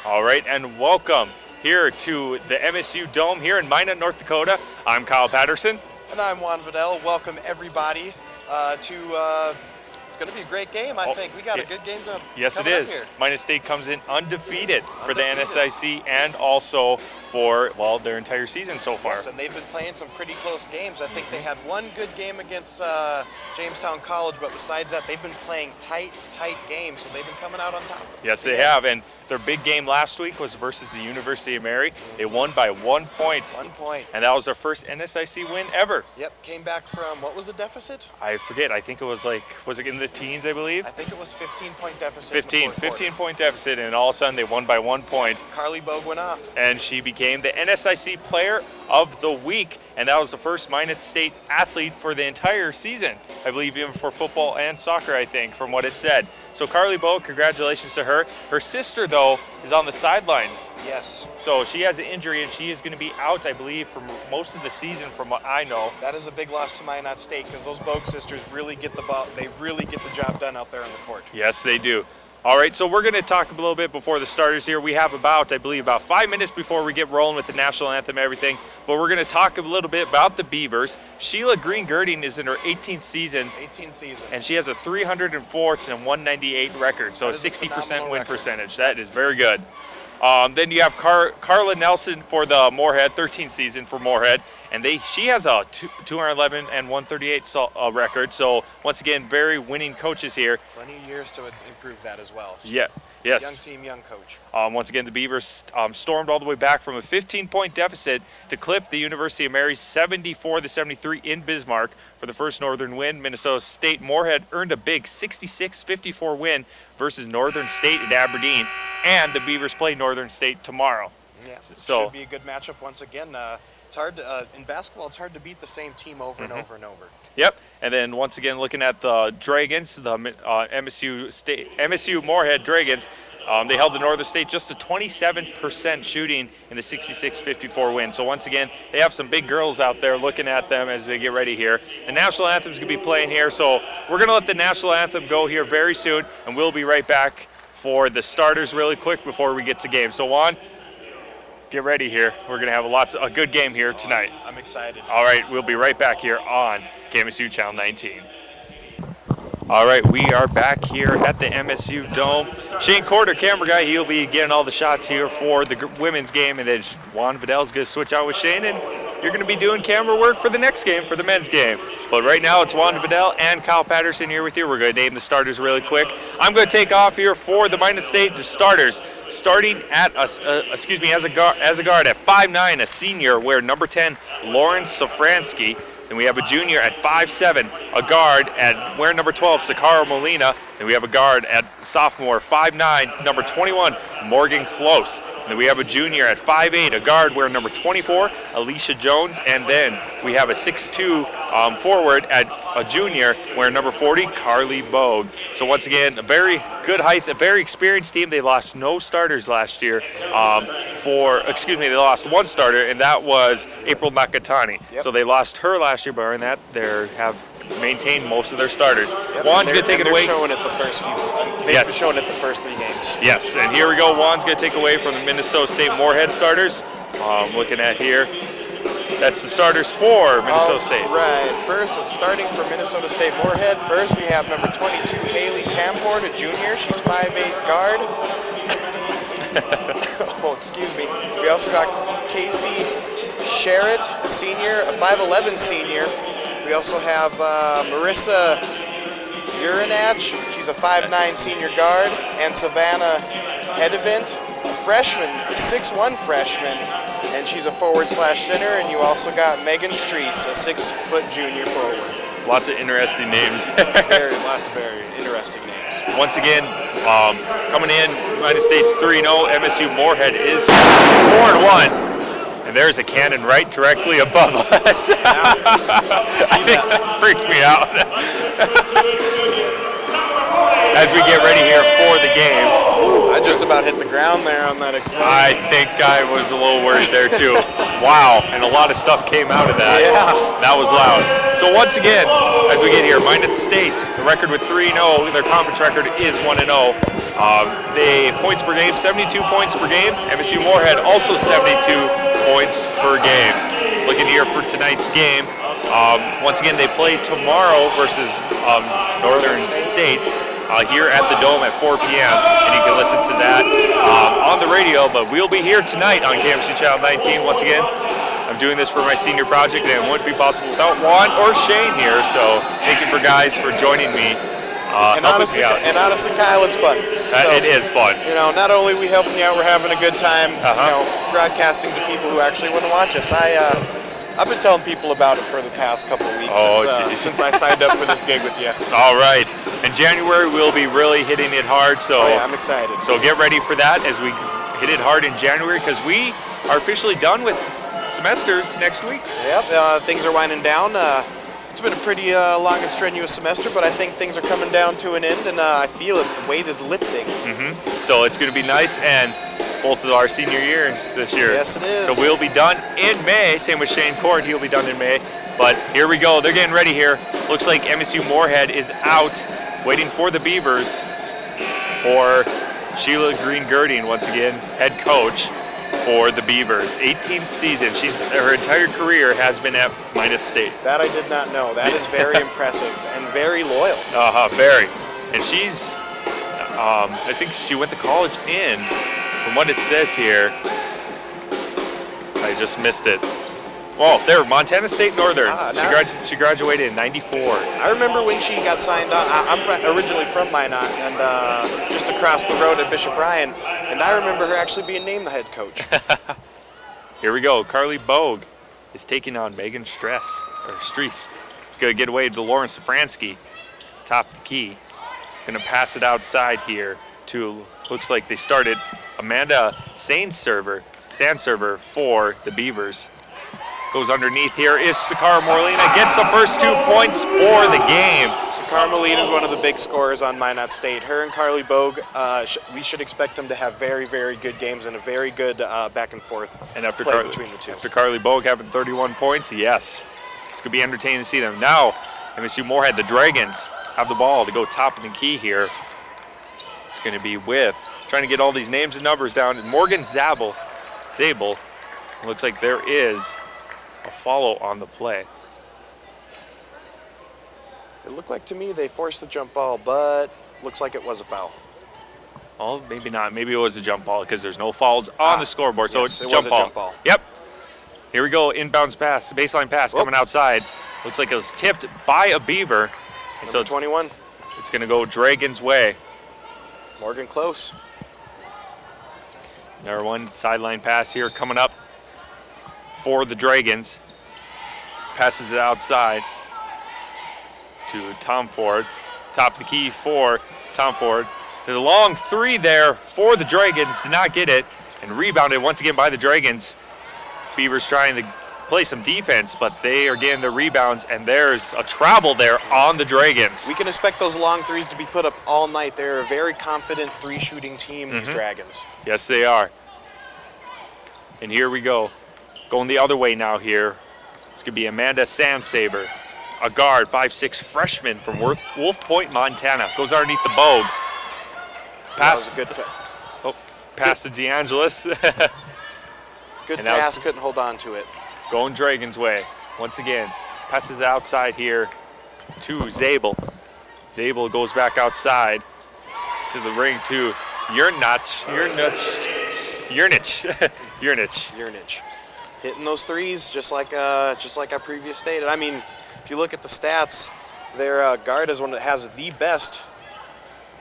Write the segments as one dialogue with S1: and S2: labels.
S1: All right, and welcome here to the MSU Dome here in Minot, North Dakota. I'm Kyle Patterson.
S2: And I'm Juan Vadell. Welcome everybody it's going to be a great game, I think. We got a good game to
S1: Yes, it is.
S2: Here.
S1: Minot State comes in undefeated for the NSIC and also for, well, their entire season so far.
S2: Yes, and they've been playing some pretty close games. I think they had one good game against Jamestown College, but besides that, they've been playing tight games, so they've been coming out on top.
S1: Yes, they have, and their big game last week was versus the University-Moorhead. They won by 1 point.
S2: 1 point.
S1: And that was their first NSIC win ever.
S2: Yep, came back from, what was the deficit?
S1: I forget, I think it was like, was it in the teens, I believe?
S2: I think it was 15-point deficit.
S1: 15-point deficit, and all of a sudden they won by 1 point.
S2: Carly Bogue went off.
S1: And she became the NSIC Player of the Week, and that was the first Minot State athlete for the entire season, I believe, even for football and soccer, I think, from what it said. So Carly Bogue, congratulations to her. Her sister, though, is on the sidelines.
S2: Yes.
S1: So she has an injury, and she is going to be out, I believe, for most of the season, from what I know.
S2: That is a big loss to Minot State because those Bogue sisters really get the ball. They really get the job done out there on the court.
S1: Yes, they do. All right, so we're going to talk a little bit before the starters here. We have about 5 minutes before we get rolling with the national anthem and everything. But we're going to talk a little bit about the Beavers. Sheila Green-Girding is in her 18th season.
S2: 18th season.
S1: And she has a 304 and 198 record, so a 60% win percentage. That is very good. Then you have Carla Nelson for the Moorhead, 13th season for Moorhead, and she has a 211 and 138 record. So once again, very winning coaches here.
S2: Plenty of years to improve that as well.
S1: Yeah.
S2: It's
S1: yes.
S2: A young team, young coach.
S1: Once again, the Beavers stormed all the way back from a 15-point deficit to clip the University-Moorhead 74-73 in Bismarck for the first Northern win. Minnesota-Moorhead earned a big 66-54 win versus Northern State at Aberdeen, and the Beavers play Northern State tomorrow.
S2: Yeah,
S1: so
S2: should be a good matchup once again. It's hard to, in basketball. It's hard to beat the same team over and over and over.
S1: Yep, and then once again, looking at the Dragons, the MSU-Moorhead Dragons, they held the Northern State just to 27% shooting in the 66-54 win. So once again, they have some big girls out there looking at them as they get ready here. The national anthem is going to be playing here, so we're going to let the national anthem go here very soon, and we'll be right back for the starters really quick before we get to game. So Juan, get ready here. We're going to have a good game here tonight.
S2: I'm excited.
S1: All right, we'll be right back here on KMSU Channel 19. All right, we are back here at the MSU Dome. Shane Corder, camera guy, he'll be getting all the shots here for the women's game, and then Juan Vadell's going to switch out with Shane, and you're going to be doing camera work for the next game, for the men's game. But right now, it's Juan Vadell and Kyle Patterson here with you. We're going to name the starters really quick. I'm going to take off here for the Minot State starters. Starting at as a guard at 5'9", a senior, wear number 10, Lauren Safransky. Then we have a junior at 5'7", a guard at wear number 12, Sakara Molina. Then we have a guard at sophomore, 5'9", number 21, Morgan Close. And then we have a junior at 5'8", a guard wear number 24, Alicia Jones. And then we have a 6'2", forward at a junior wearing number 40, Carly Bogue. So once again, a very good height, a very experienced team. They lost no starters last year. They lost one starter, and that was April Nakatani.
S2: Yep.
S1: So they lost her last year, but in that they have maintained most of their starters.
S2: Yep.
S1: Juan's going to take it away.
S2: They're showing it the first few. They've been showing it the first 3 games.
S1: Yes, and here we go. Juan's going to take away from the Minnesota-Moorhead starters. Looking at here. That's the starters for Minnesota State.
S2: Right. First, starting for Minnesota-Moorhead. First, we have number 22, Haley Tamford, a junior. She's 5'8" guard. Oh, excuse me. We also got Casey Sherritt, a senior, a 5'11" senior. We also have Marissa Urinach. She's a 5'9" senior guard. And Savannah Hedevint, a freshman, a 6'1" freshman. And she's a forward/center, and you also got Megan Streese, a 6-foot junior forward.
S1: Lots of interesting names.
S2: Lots of very interesting names.
S1: Once again, coming in, United States 3-0, MSU-Moorhead is 4-1. And there's a cannon right directly above us.
S2: Yeah. See that?
S1: Freaked me out. As we get ready here for the game.
S2: Ooh, I just about hit the ground there on that explosion.
S1: I think I was a little worried there too. Wow, and a lot of stuff came out of that.
S2: Yeah.
S1: That was loud. So once again, as we get here, Minot State, the record with 3-0, their conference record is 1-0. The points per game, 72 points per game. MSU-Moorhead also 72 points per game. Looking here for tonight's game. Once again, they play tomorrow versus Northern State here at the Dome at 4 p.m. And you can listen to that on the radio. But we'll be here tonight on KMSU Channel 19. Once again, I'm doing this for my senior project, and it wouldn't be possible without Juan or Shane here. So thank you for guys for joining me.
S2: And honestly, Kyle, it's fun.
S1: It is fun.
S2: You know, not only are we helping you out, we're having a good time. You know, broadcasting to people who actually want to watch us. I've been telling people about it for the past couple of weeks since I signed up for this gig with you.
S1: All right. In January, we'll be really hitting it hard. So
S2: I'm excited.
S1: So get ready for that as we hit it hard in January, because we are officially done with semesters next week.
S2: Yep. Things are winding down. It's been a pretty long and strenuous semester, but I think things are coming down to an end, and I feel it. The weight is lifting.
S1: So it's going to be nice, and both of our senior years this year.
S2: Yes, it is.
S1: So we'll be done in May. Same with Shane Court. He'll be done in May. But here we go. They're getting ready here. Looks like MSU-Moorhead is out, waiting for the Beavers for Sheila Green-Girding, once again, head coach for the Beavers. 18th season. Her entire career has been at Minot State.
S2: That I did not know. That is very impressive and very loyal.
S1: Very. And she's, I think she went to college from what it says here, I just missed it. Well, there, Montana State Northern. She graduated in '94.
S2: I remember when she got signed on. I'm originally from Minot, and just across the road at Bishop Ryan, and I remember her actually being named the head coach.
S1: Here we go. Carly Bogue is taking on Megan Streese. It's going to get away to Lauren Safransky, top of the key. Going to pass it outside here to, looks like they started Amanda Sandserver for the Beavers. Goes underneath here is Sakara Morlina, gets the first 2 points for the game.
S2: Sakara Morlina is one of the big scorers on Minot State. Her and Carly Bogue, we should expect them to have very, very good games and a very good back and forth play between the two.
S1: After Carly Bogue having 31 points, yes. It's going to be entertaining to see them. Now, MSU-Moorhead, the Dragons, have the ball to go top of the key here. It's going to be with, trying to get all these names and numbers down, and Morgan Zabel. Looks like there is a follow on the play.
S2: It looked like to me they forced the jump ball, but looks like it was a foul.
S1: Well, maybe not. Maybe it was a jump ball because there's no fouls on the scoreboard. So
S2: yes,
S1: it's
S2: it was a jump ball.
S1: Yep. Here we go. Inbounds pass, baseline pass coming outside. Looks like it was tipped by a Beaver.
S2: Number
S1: so
S2: 21.
S1: It's going to go Dragons' way.
S2: Morgan close.
S1: Number one sideline pass here coming up for the Dragons. Passes it outside to Tom Ford. Top of the key for Tom Ford. There's a long three there for the Dragons. Did not get it. And rebounded once again by the Dragons. Beavers trying to play some defense, but they are getting the rebounds, and there's a travel there on the Dragons.
S2: We can expect those long threes to be put up all night. They're a very confident three-shooting team, these Dragons.
S1: Yes, they are. And here we go. Going the other way now here. It's going to be Amanda Sandsaber, a guard, 5'6" freshman from Wolf Point, Montana. Goes underneath the Bogue. Pass.
S2: That was a good
S1: pass to DeAngelis.
S2: Good pass, couldn't hold on to it.
S1: Going Dragons' way. Once again, passes it outside here to Zabel. Zabel goes back outside to the ring to
S2: Yurnich. Hitting those threes just like I previously stated. I mean, if you look at the stats, their guard is one that has the best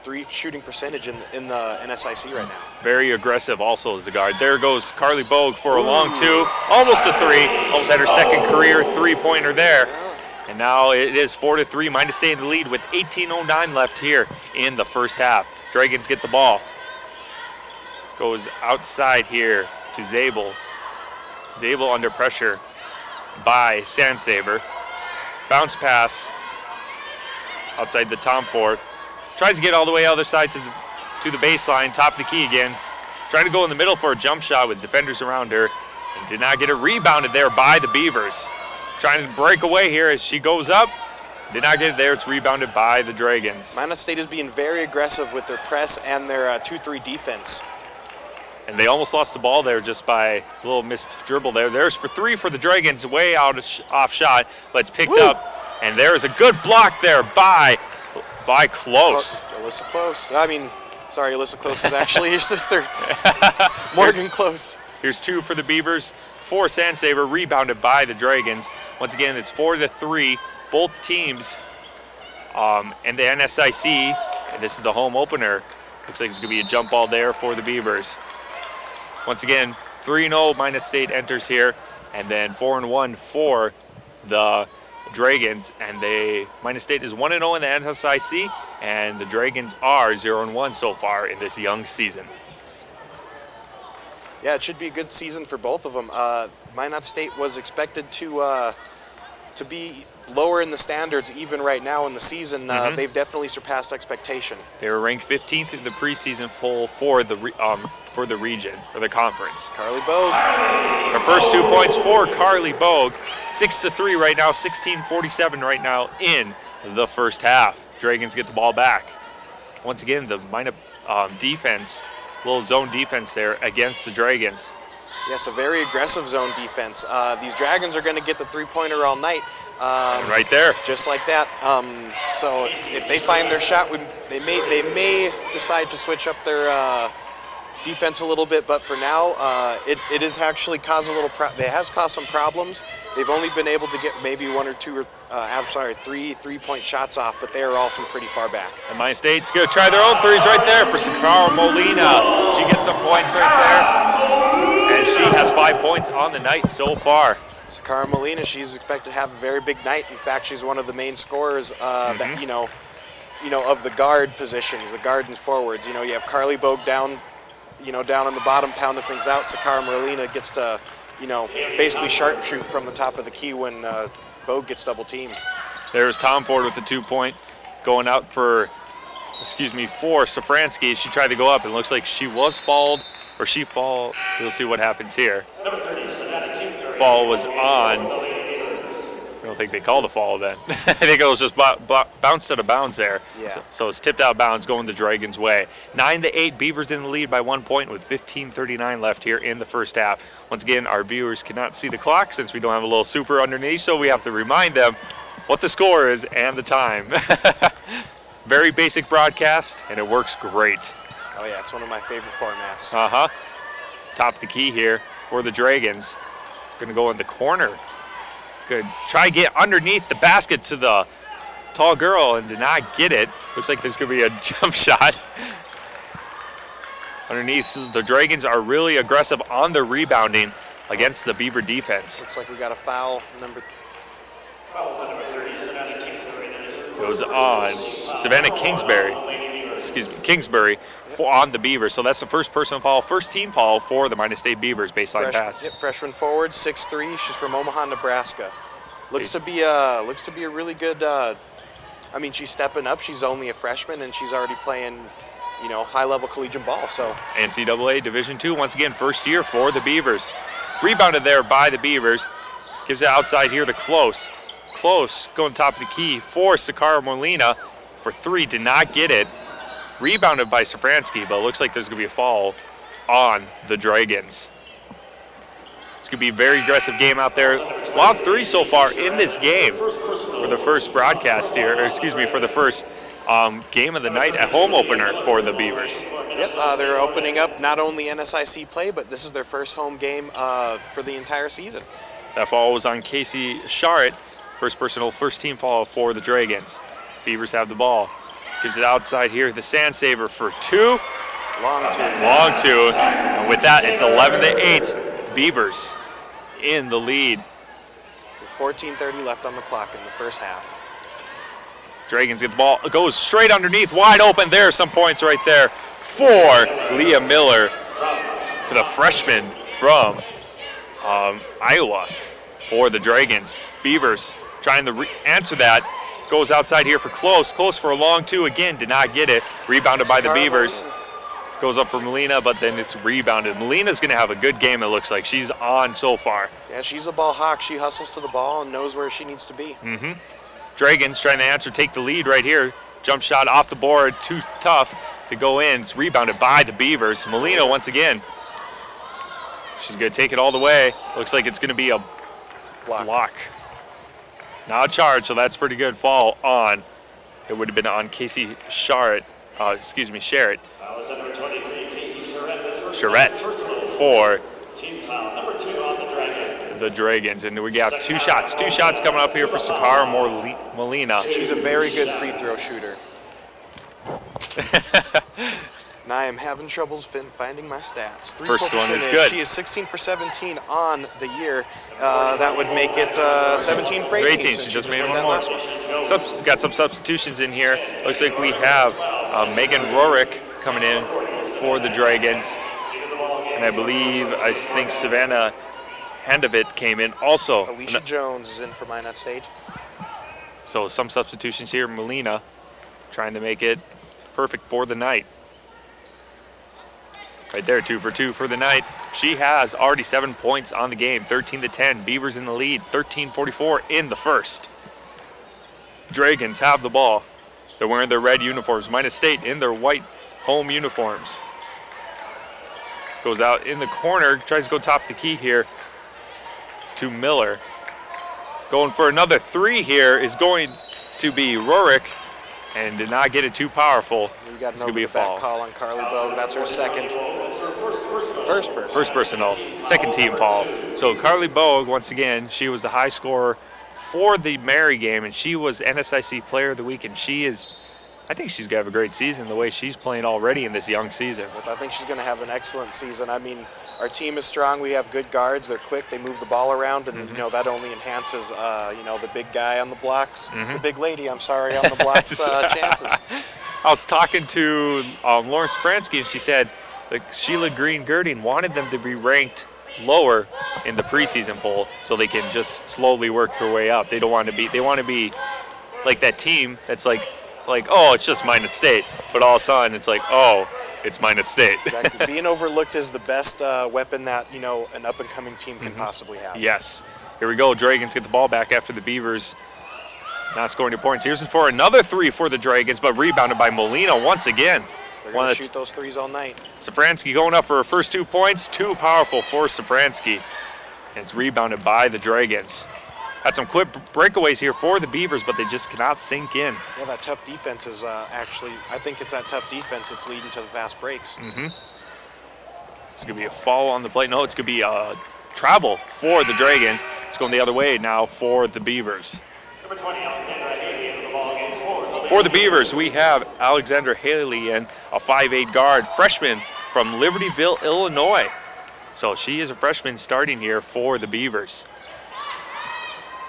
S2: three shooting percentage in the NSIC right now.
S1: Very aggressive also as a guard. There goes Carly Bogue for a long two. Almost a three. Almost had her second career three-pointer there. And now it is 4-3. Minot State in the lead with 18:09 left here in the first half. Dragons get the ball. Goes outside here to Zabel. Zabel under pressure by Sandsaber. Bounce pass outside the Tom Ford. Tries to get all the way other side to the baseline, top of the key again. Trying to go in the middle for a jump shot with defenders around her, and did not get it rebounded there by the Beavers. Trying to break away here as she goes up, Did not get it there. It's rebounded by the Dragons.
S2: Minot State is being very aggressive with their press and their 2-3 defense.
S1: And they almost lost the ball there just by a little missed dribble there. There's for 3 for the Dragons, way out off shot, but it's picked up. And there is a good block there by Close.
S2: Alyssa Close. I mean, sorry, Alyssa Close is actually your sister. Morgan Close.
S1: Here's 2 for the Beavers. 4 Sandsaver, rebounded by the Dragons. Once again, it's 4-3. Both teams and the NSIC, and this is the home opener. Looks like it's going to be a jump ball there for the Beavers. Once again, 3-0 Minot State enters here, and then 4-1 for the Dragons. And Minot State is 1-0 in the NSIC, and the Dragons are 0-1 so far in this young season.
S2: Yeah, it should be a good season for both of them. Minot State was expected to be lower in the standards even right now in the season. They've definitely surpassed expectation.
S1: They were ranked 15th in the preseason poll for the region, or the conference.
S2: Carly Bogue.
S1: Her first 2 points for Carly Bogue. 6-3 right now, 16:47 right now in the first half. Dragons get the ball back. Once again, the Minot defense, little zone defense there against the Dragons.
S2: Yes, a very aggressive zone defense. These Dragons are going to get the three-pointer all night.
S1: Right there.
S2: Just like that. So if they find their shot, they may decide to switch up their defense a little bit. But for now, it has actually caused it has caused some problems. They've only been able to get maybe 1 or 2 or three-point shots off, but they are all from pretty far back.
S1: And Minot State's going to try their own threes right there for Sakara Molina. She gets some points right there, and she has 5 points on the night so far.
S2: Sakara Molina, she's expected to have a very big night. In fact, she's one of the main scorers that you know of the guard positions, the guard and forwards. You have Carly Bogue down on the bottom, pounding things out. Sakara Molina gets to, basically sharpshoot from the top of the key when Bogue gets double teamed.
S1: There's Tom Ford with the 2-point, going out for Safransky. She tried to go up, and it looks like she was fouled, or she fall. We'll see what happens here. Fall was on. I don't think they called the fall then. I think it was just bounced out of bounds there.
S2: Yeah.
S1: So it's tipped out of bounds, going the Dragons' way. 9-8, Beavers in the lead by 1 point with 15:39 left here in the first half. Once again, our viewers cannot see the clock since we don't have a little super underneath, so we have to remind them what the score is and the time. Very basic broadcast, and it works great.
S2: Oh yeah, it's one of my favorite formats.
S1: Top of the key here for the Dragons. Going to go in the corner. Good. Try to get underneath the basket to the tall girl and did not get it. Looks like there's going to be a jump shot. Underneath, the Dragons are really aggressive on the rebounding against the Beaver defense.
S2: Looks like we got a foul.
S1: It was on Savannah Kingsbury on the Beavers. So that's the first personal foul, first team foul for the Minot State Beavers baseline pass.
S2: Yep, freshman forward, 6'3". She's from Omaha, Nebraska. Looks to be a really good. She's stepping up. She's only a freshman, and she's already playing, high-level collegiate ball. So
S1: NCAA Division II, once again, first year for the Beavers. Rebounded there by the Beavers. Gives it outside here to Close. Close going top of the key for Sakara Molina for 3. Did not get it. Rebounded by Safransky, but it looks like there's going to be a foul on the Dragons. It's going to be a very aggressive game out there. A lot of 3 so far in this game for the first broadcast here, for the first game of the night at home opener for the Beavers.
S2: Yep, they're opening up not only NSIC play, but this is their first home game for the entire season.
S1: That foul was on Casey Sharrett, first team foul for the Dragons. Beavers have the ball. Gives it outside here, the Sandsaver for 2.
S2: Long 2.
S1: And with that, it's 11-8. Beavers in the lead.
S2: 14:30 left on the clock in the first half.
S1: Dragons get the ball. It goes straight underneath, wide open. There are some points right there for Leah Miller, for the freshman from Iowa for the Dragons. Beavers trying to answer that. Goes outside here for Close. Close for a long 2 again. Did not get it. Rebounded by the Beavers. Goes up for Molina, but then it's rebounded. Molina's going to have a good game, it looks like. She's on so far.
S2: Yeah, she's a ball hawk. She hustles to the ball and knows where she needs to be.
S1: Dragons trying to answer, take the lead right here. Jump shot off the board, too tough to go in. It's rebounded by the Beavers. Molina once again. She's going to take it all the way. Looks like it's going to be a block. Now a charge, so that's pretty good. Fall on. It would have been on Casey Sharrett. Sharrett. Charette for the Dragons. And we got two shots coming up here for Sakara Molina.
S2: She's a very good free throw shooter. And I am having troubles finding my stats.
S1: First one is good.
S2: She is 16 for 17 on the year. That would make it 17 for 18.
S1: She just made one more. Got some substitutions in here. Looks like we have Megan Rorick coming in for the Dragons. And I think Savannah Handovit came in also.
S2: Alicia Jones is in for Minot State.
S1: So some substitutions here. Molina trying to make it perfect for the night. Right there, 2 for 2 for the night. She has already 7 points on the game, 13-10. Beavers in the lead, 13:44 in the first. Dragons have the ball. They're wearing their red uniforms. Minot State in their white home uniforms. Goes out in the corner, tries to go top the key here to Miller. Going for another three here is going to be Rorick, and did not get it too powerful.
S2: We got an over-the-back call on Carly Bogue. That's her first personal,
S1: second team foul. So Carly Bogue, once again, she was the high scorer for the Mary game, and she was NSIC Player of the Week, and I think she's going to have a great season the way she's playing already in this young season.
S2: I think she's going to have an excellent season. I mean, our team is strong. We have good guards. They're quick. They move the ball around, and that only enhances, the big guy on the blocks, the big lady, on the blocks chances.
S1: I was talking to Lauren Safransky, and she said Sheila Green-Girding wanted them to be ranked lower in the preseason poll so they can just slowly work their way up. They want to be like that team that's like, oh, it's just Minot State, but all of a sudden it's like, oh, it's Minot State.
S2: Exactly. Being overlooked is the best weapon that an up-and-coming team can possibly have.
S1: Yes. Here we go. Dragons get the ball back after the Beavers not scoring any points. Here's for another three for the Dragons, but rebounded by Molina once again.
S2: They're going to shoot those threes all night.
S1: Safransky going up for her first 2 points. Too powerful for Safransky. And it's rebounded by the Dragons. Had some quick breakaways here for the Beavers, but they just cannot sink in.
S2: Yeah, that tough defense is I think it's that tough defense that's leading to the fast breaks.
S1: It's going to be a foul on the plate. No, it's going to be a travel for the Dragons. It's going the other way now for the Beavers.
S3: Number 20, Alexandra Haley into the ballgame
S1: for the Beavers. We have Alexandra Haley in, a 5'8" guard, freshman from Libertyville, Illinois. So she is a freshman starting here for the Beavers.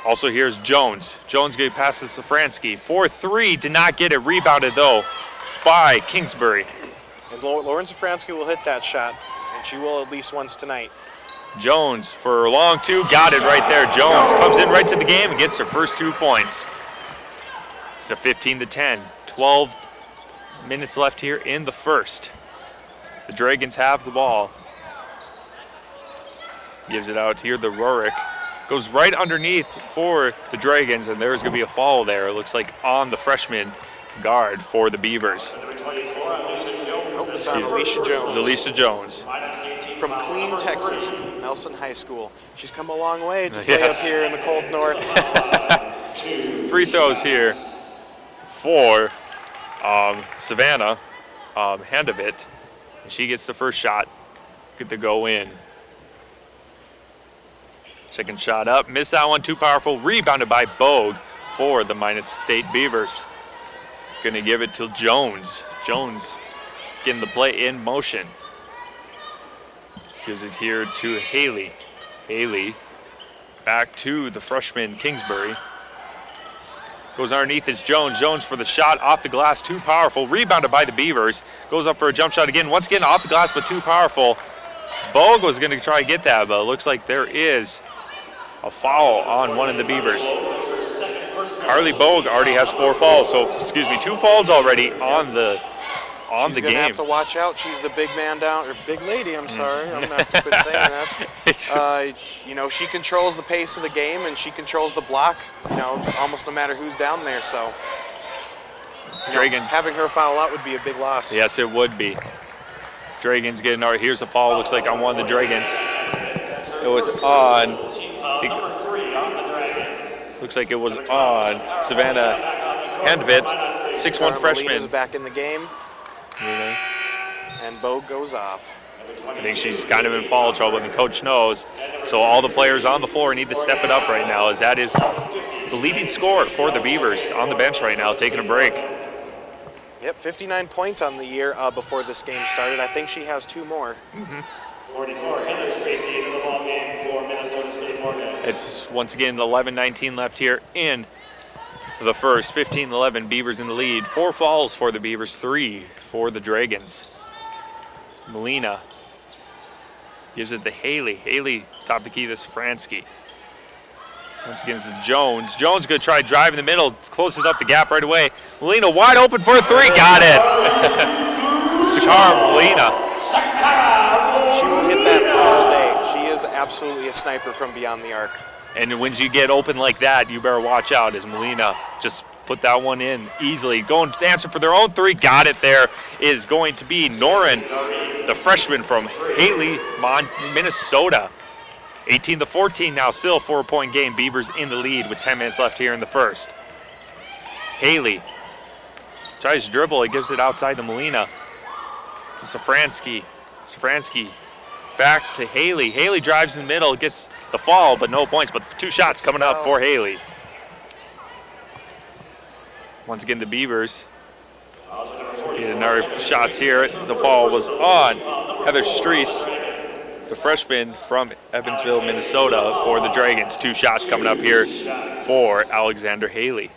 S1: Also here's Jones. Jones going to pass to Safransky. 4-3, did not get it. Rebounded though by Kingsbury.
S2: And Lauren Safransky will hit that shot, and she will at least once tonight.
S1: Jones for a long two, got it right there. Jones comes in right to the game and gets her first 2 points. It's a 15-10. 12 minutes left here in the first. The Dragons have the ball. Gives it out here to Rorick. Goes right underneath for the Dragons, and there's going to be a foul there. It looks like on the freshman guard for the Beavers.
S2: It's on Alicia Jones.
S1: Alicia Jones.
S2: From Clean, Texas, Nelson High School. She's come a long way to play up here in the cold north.
S1: Free throws here for Savannah Handovit. She gets the first shot. Get to go in. Second shot up. Missed that one. Too powerful. Rebounded by Bogue for the Minot State Beavers. Going to give it to Jones. Jones getting the play in motion. Gives it here to Haley. Haley back to the freshman Kingsbury. Goes underneath, it's Jones. Jones for the shot off the glass, too powerful. Rebounded by the Beavers. Goes up for a jump shot again. Once again off the glass, but too powerful. Bogue was going to try to get that, but it looks like there is a foul on one of the Beavers. Carly Bogue already has 4 fouls, so 2 fouls already on on the game.
S2: She's gonna have to watch out. She's the big man down, or big lady. I'm sorry. I'm gonna have to quit saying that. You know, she controls the pace of the game and she controls the block. You know, almost no matter who's down there. So,
S1: Dragons
S2: having her foul out would be a big loss.
S1: Yes, it would be. Dragons getting our. Here's a foul. Looks like on one of the Dragons. It was on. Looks like it was on Savannah Handvit, 6'1" freshman.
S2: Melina's back in the game. And Bo goes off.
S1: I think she's kind of in foul trouble, and the coach knows. So all the players on the floor need to step it up right now, as that is the leading scorer for the Beavers on the bench right now, taking a break.
S2: Yep, 59 points on the year before this game started. I think she has 2 more.
S3: 44, Heather Tracy into the ball game for Minnesota State Moorhead.
S1: It's once again 11-19 left here in the first. 15-11, Beavers in the lead. 4 fouls for the Beavers, 3 for the Dragons. Melina gives it to Haley. Haley, top of the key to Safransky. Once again, it's to Jones. Jones going to try drive in the middle. Closes up the gap right away. Melina wide open for a 3. Got it. Sakara Melina.
S2: She will hit that all day. She is absolutely a sniper from beyond the arc.
S1: And when you get open like that, you better watch out, as Melina just put that one in easily. Going to answer for their own 3. Got it there. Is going to be Noren, the freshman from Haley, Minnesota. 18-14 now, still a 4-point game. Beavers in the lead with 10 minutes left here in the first. Haley tries to dribble. He gives it outside to Melina. Safransky. Safransky back to Haley. Haley drives in the middle, gets the fall, but no points. But 2 shots coming up for Haley. Once again, the Beavers get another shots here. The fall was on Heather Streese, the freshman from Evansville, Minnesota, for the Dragons. 2 shots coming up here for Alexander Haley.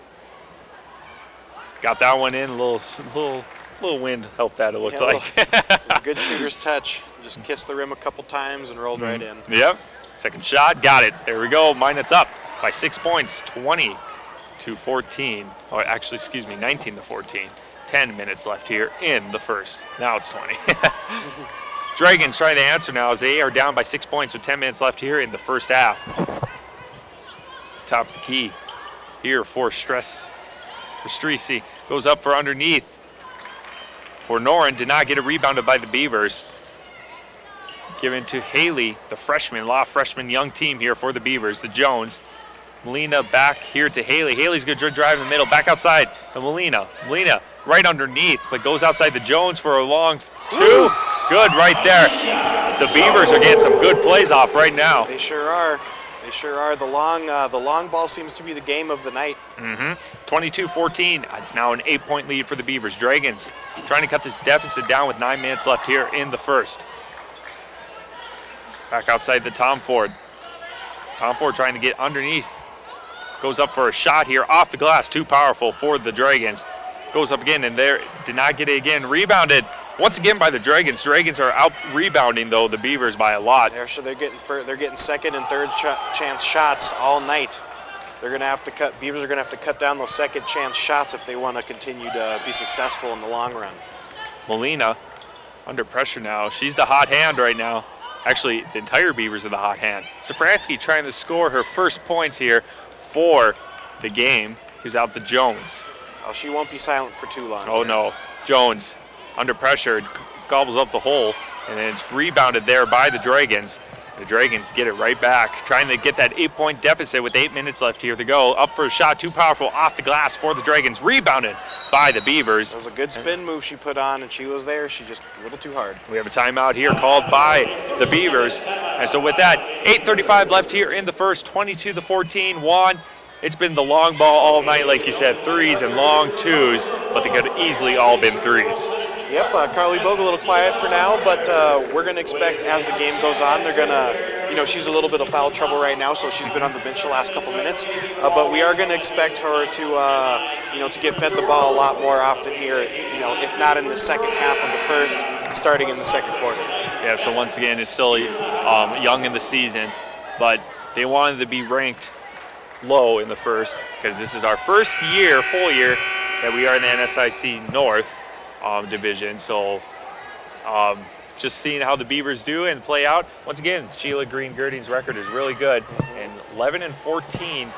S1: Got that one in. A little wind helped that, it looked like.
S2: It's a good shooter's touch. Just kissed the rim a couple times and rolled right in.
S1: Yep. Second shot, got it. There we go. Minot's up by 6 points, 20-14. Or actually, excuse me, 19-14. 10 minutes left here in the first. Now it's 20. Dragons trying to answer now as they are down by 6 points with 10 minutes left here in the first half. Top of the key here for Streese. Goes up for underneath. For Noren, did not get it rebounded by the Beavers. Given to Haley, the freshman, freshman young team here for the Beavers, the Jones. Melina back here to Haley. Haley's going to drive in the middle, back outside to Melina. Melina right underneath, but goes outside the Jones for a long 2. Good right there. The Beavers are getting some good plays off right now.
S2: They sure are. They sure are. The long ball seems to be the game of the night.
S1: 22-14. It's now an 8-point lead for the Beavers. Dragons trying to cut this deficit down with 9 minutes left here in the first. Back outside the Tom Ford. Tom Ford trying to get underneath. Goes up for a shot here off the glass. Too powerful for the Dragons. Goes up again and there did not get it again. Rebounded once again by the Dragons. Dragons are out rebounding though the Beavers by a lot.
S2: They're getting second and third chance shots all night. They're going to have to cut. Beavers are going to have to cut down those second chance shots if they want to continue to be successful in the long run.
S1: Melina under pressure now. She's the hot hand right now. Actually, the entire Beavers are the hot hand. Safransky trying to score her first points here for the game. He's out to Jones.
S2: Oh, she won't be silent for too long.
S1: Oh, no. Jones under pressure, gobbles up the hole, and then it's rebounded there by the Dragons. The Dragons get it right back, trying to get that 8-point deficit with 8 minutes left here to go. Up for a shot, too powerful, off the glass for the Dragons. Rebounded by the Beavers.
S2: That was a good spin move she put on, and she was there. She just a little too hard.
S1: We have a timeout here called by the Beavers. And so with that, 8:35 left here in the first, 22-14. Juan, it's been the long ball all night, like you said, 3s and long 2s, but they could have easily all been 3s.
S2: Yep, Carly Bogue a little quiet for now, but we're going to expect as the game goes on, they're going to, she's a little bit of foul trouble right now, so she's been on the bench the last couple minutes. But we are going to expect her to, to get fed the ball a lot more often here, if not in the second half of the first, starting in the second quarter.
S1: Yeah, so once again, it's still young in the season, but they wanted to be ranked low in the first because this is our first year, full year, that we are in the NSIC North. division. So just seeing how the Beavers do and play out. Once again, Sheila Green-Girding's record is really good, and 11-14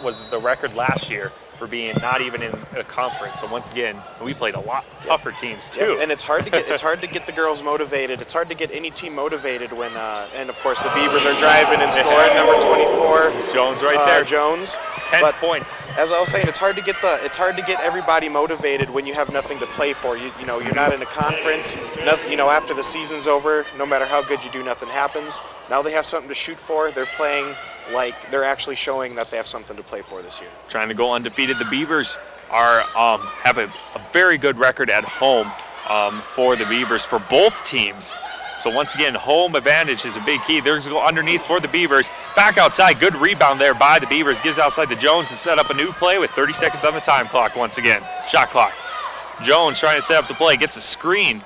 S1: was the record last year for being not even in a conference. So once again, we played a lot tougher teams too.
S2: Yeah, and it's hard to get the girls motivated. It's hard to get any team motivated when and of course the Beavers are driving and scoring. Number 24,
S1: Jones right there.
S2: Jones.
S1: 10 points.
S2: As I was saying, it's hard to get everybody motivated when you have nothing to play for. You know, you're not in a conference. Nothing, you know, after the season's over, no matter how good you do, nothing happens. Now they have something to shoot for. They're playing like they're actually showing that they have something to play for this year.
S1: Trying to go undefeated. The Beavers are have a very good record at home for the Beavers for both teams. So once again, home advantage is a big key. There's a go underneath for the Beavers. Back outside, good rebound there by the Beavers. Gives outside to Jones to set up a new play with 30 seconds on the time clock once again. Shot clock. Jones trying to set up the play. Gets a screen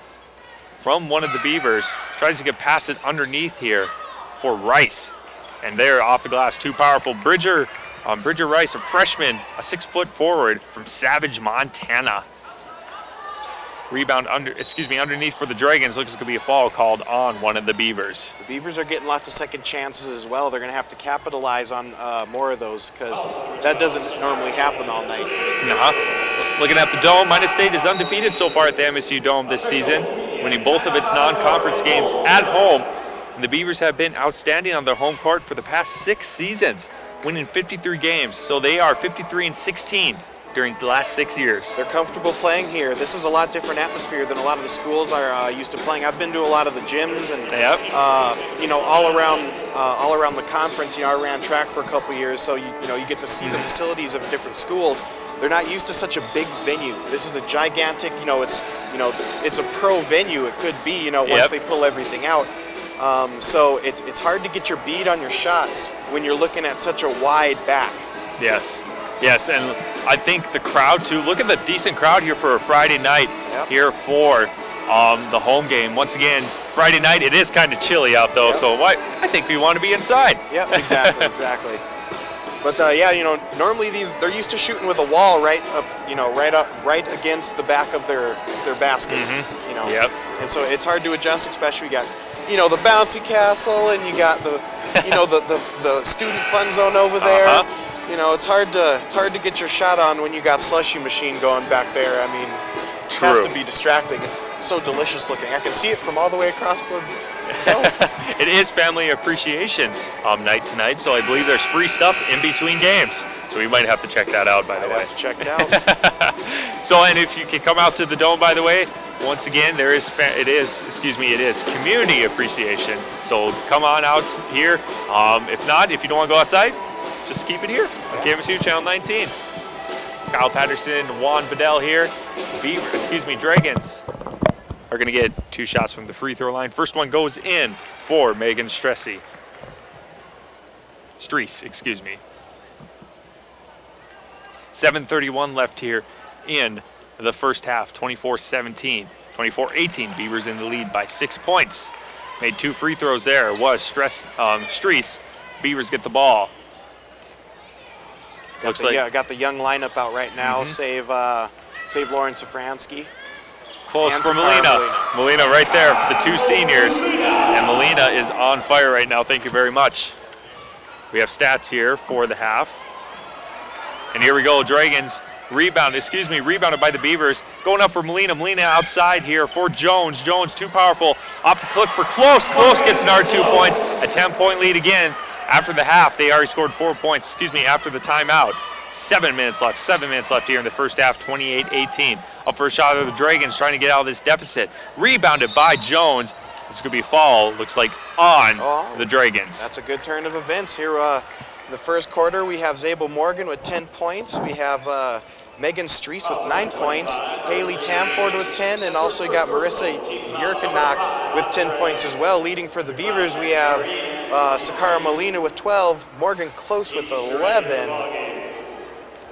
S1: from one of the Beavers. Tries to get past it underneath here for Rice. And they're off the glass, too powerful. Bridger Rice, a freshman, a 6-foot forward from Savage, Montana. Rebound underneath for the Dragons. Looks like it could be a foul called on one of the Beavers.
S2: The Beavers are getting lots of second chances as well. They're going to have to capitalize on more of those because that doesn't normally happen all night.
S1: Looking at the Dome, Minot State is undefeated so far at the MSU Dome this season, winning both of its non-conference games at home. And the Beavers have been outstanding on their home court for the past 6 seasons, winning 53 games. So they are 53-16. During the last 6 years.
S2: They're comfortable playing here. This is a lot different atmosphere than a lot of the schools are used to playing. I've been to a lot of the gyms and you know, all around the conference. You know, I ran track for a couple years, so you get to see the facilities of different schools. They're not used to such a big venue. This is a gigantic, it's a pro venue. It could be, once they pull everything out. So it's hard to get your bead on your shots when you're looking at such a wide back.
S1: Yes, and I think the crowd too. Look at the decent crowd here for a Friday night here for the home game. Once again, Friday night, it is kind of chilly out though, so I think we want to be inside.
S2: Yep, exactly. But normally they're used to shooting with a wall right against the back of their basket. And so it's hard to adjust, especially you got the bouncy castle and you got the the student fun zone over there. It's hard to get your shot on when you got slushy machine going back there. I mean, it has to be distracting. It's so delicious looking. I can see it from all the way across the dome.
S1: It is family appreciation night tonight, so I believe there's free stuff in between games. So we might have to check that out, by the way.
S2: Have to check it out.
S1: So, and if you can come out to the Dome, by the way, once again, it is community appreciation. So come on out here. If not, if you don't want to go outside, just keep it here on KMSU Channel 19. Kyle Patterson, Juan Vadell here. Dragons are going to get 2 shots from the free throw line. First one goes in for Megan Streese. 7:31 left here in the first half. 24-17, 24-18. Beavers in the lead by 6 points. Made 2 free throws there. Was Streese. Beavers get the ball.
S2: Got the young lineup out right now. Save Lauren Safransky.
S1: Close for Melina. Melina right there for the 2 seniors. And Melina is on fire right now. Thank you very much. We have stats here for the half. And here we go. Dragons rebounded by the Beavers. Going up for Melina. Melina outside here for Jones. Jones too powerful. Off the click for Close. Close gets another 2 points. A 10-point lead again. After the half, they already scored 4 points, after the timeout. 7 minutes left here in the first half, 28-18. Up for a shot of the Dragons trying to get out of this deficit. Rebounded by Jones. This could be a foul, looks like, on the Dragons.
S2: That's a good turn of events here. In the first quarter, we have Zabel Morgan with 10 points. We have Megan Streese with 9 points, Haley Tamford with 10, and also you got Marissa Yurkanak with 10 points as well. Leading for the Beavers, we have Sakara Molina with 12, Morgan Close with 11,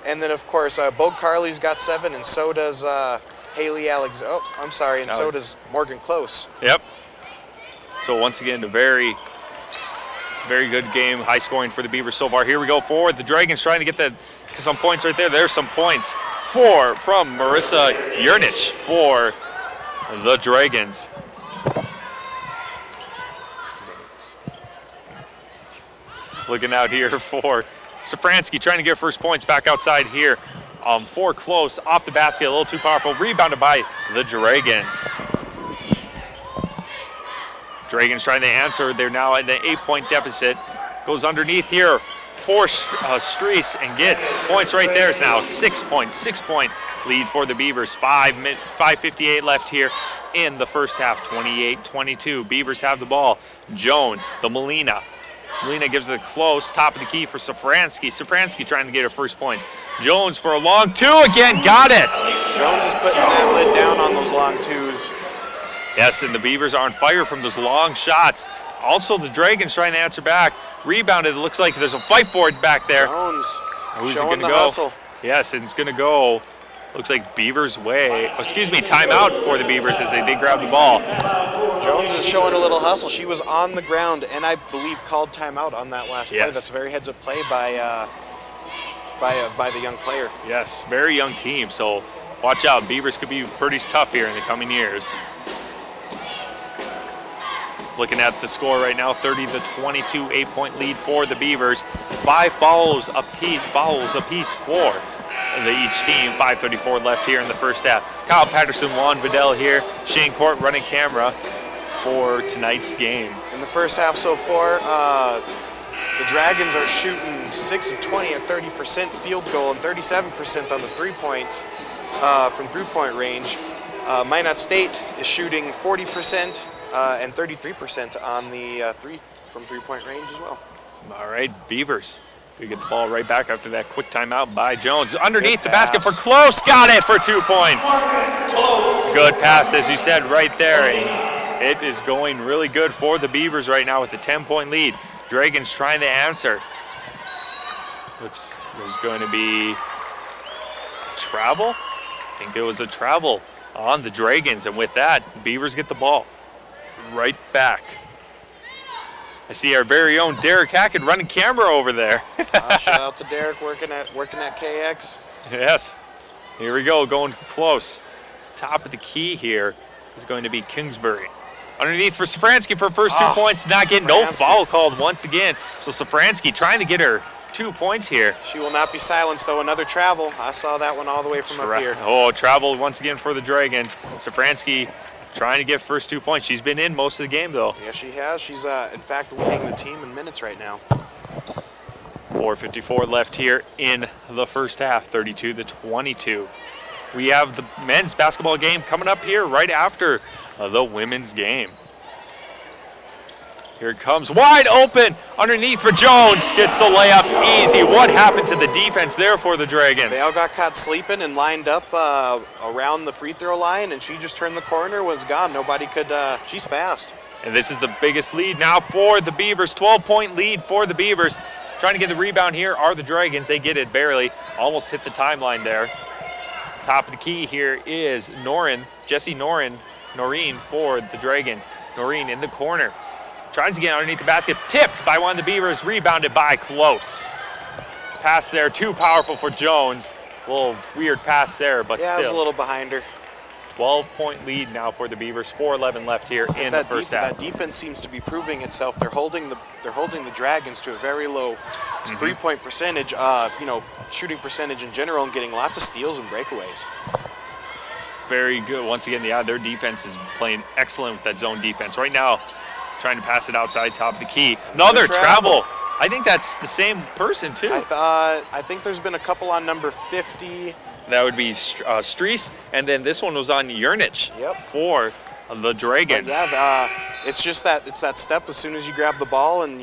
S2: and then of course Bo Carley's got 7, and so does Haley so does Morgan Close.
S1: Yep. So once again, a very, very good game, high scoring for the Beavers so far. Here we go forward. The Dragons trying to get some points right there. There's some points from Marissa Yurnich for the Dragons. Looking out here for Safransky, trying to get first points back outside here. For close, off the basket, a little too powerful. Rebounded by the Dragons. Dragons trying to answer. They're now in an 8-point deficit. Goes underneath here for Streese and gets points right there. It's now 6-point lead for the Beavers. 5:58 left here in the first half. 28-22. Beavers have the ball. Jones, the Molina gives it close, top of the key for Safransky. Safransky trying to get her first point. Jones for a long two again, got it!
S2: Jones is putting that lid down on those long twos.
S1: Yes, and the Beavers are on fire from those long shots. Also, the Dragons trying to answer back. Rebounded, it looks like there's a fight for it back there.
S2: Jones
S1: Who's
S2: showing
S1: it gonna
S2: the
S1: go?
S2: hustle.
S1: Yes, and it's gonna go, looks like Beavers way. Timeout for the Beavers as they did grab the ball.
S2: Jones is showing a little hustle. She was on the ground and I believe called timeout on that last play.
S1: Yes.
S2: That's a very heads-up play by the young player.
S1: Yes, very young team, so watch out. Beavers could be pretty tough here in the coming years. Looking at the score right now, 30-22, 8-point lead for the Beavers. 5 fouls apiece for each team. 5:34 left here in the first half. Kyle Patterson, Juan Vadell here. Shane Court running camera for tonight's game.
S2: In the first half so far, the Dragons are shooting 6 of 20 at 30% field goal and 37% on the 3 points from 3-point range. Minot State is shooting 40% and 33% on the 3-point range as well.
S1: All right, Beavers. We get the ball right back after that quick timeout by Jones. Underneath the basket for Close. Got it for 2 points. Good pass, as you said, right there. And it is going really good for the Beavers right now with a 10-point lead. Dragons trying to answer. Looks there's going to be travel. I think it was a travel on the Dragons. And with that, Beavers get the ball right back. I see our very own Derek Hackett running camera over there.
S2: Shout out to Derek working at KX.
S1: Yes. Here we go, going close. Top of the key here is going to be Kingsbury. Underneath for Safransky for first 2 points. Not getting no foul called once again. So Safransky trying to get her 2 points here.
S2: She will not be silenced though. Another travel. I saw that one all the way from up here.
S1: Oh, travel once again for the Dragons. Safransky trying to get first 2 points. She's been in most of the game though.
S2: Yes, she has. She's in fact leading the team in minutes right now.
S1: 4:54 left here in the first half, 32-22. We have the men's basketball game coming up here right after the women's game. Here it comes, wide open, underneath for Jones, gets the layup easy. What happened to the defense there for the Dragons?
S2: They all got caught sleeping and lined up around the free throw line, and she just turned the corner, was gone. Nobody could, she's fast.
S1: And this is the biggest lead now for the Beavers, 12-point lead for the Beavers. Trying to get the rebound here are the Dragons. They get it barely, almost hit the timeline there. Top of the key here is Noreen for the Dragons. Noreen in the corner. Tries to get underneath the basket, tipped by one of the Beavers, rebounded by Close. Pass there, too powerful for Jones. A little weird pass there, but
S2: yeah,
S1: still.
S2: I was a little behind her.
S1: 12-point lead now for the Beavers, 4:11 left here in the first half.
S2: That defense seems to be proving itself. They're holding the Dragons to a very low 3-point percentage, shooting percentage in general, and getting lots of steals and breakaways.
S1: Very good. Once again, their defense is playing excellent with that zone defense. Right now, trying to pass it outside, top of the key. Another travel. I think that's the same person, too.
S2: I think there's been a couple on number 50.
S1: That would be Streese, and then this one was on Yernich for the Dragons.
S2: It's just that step as soon as you grab the ball and,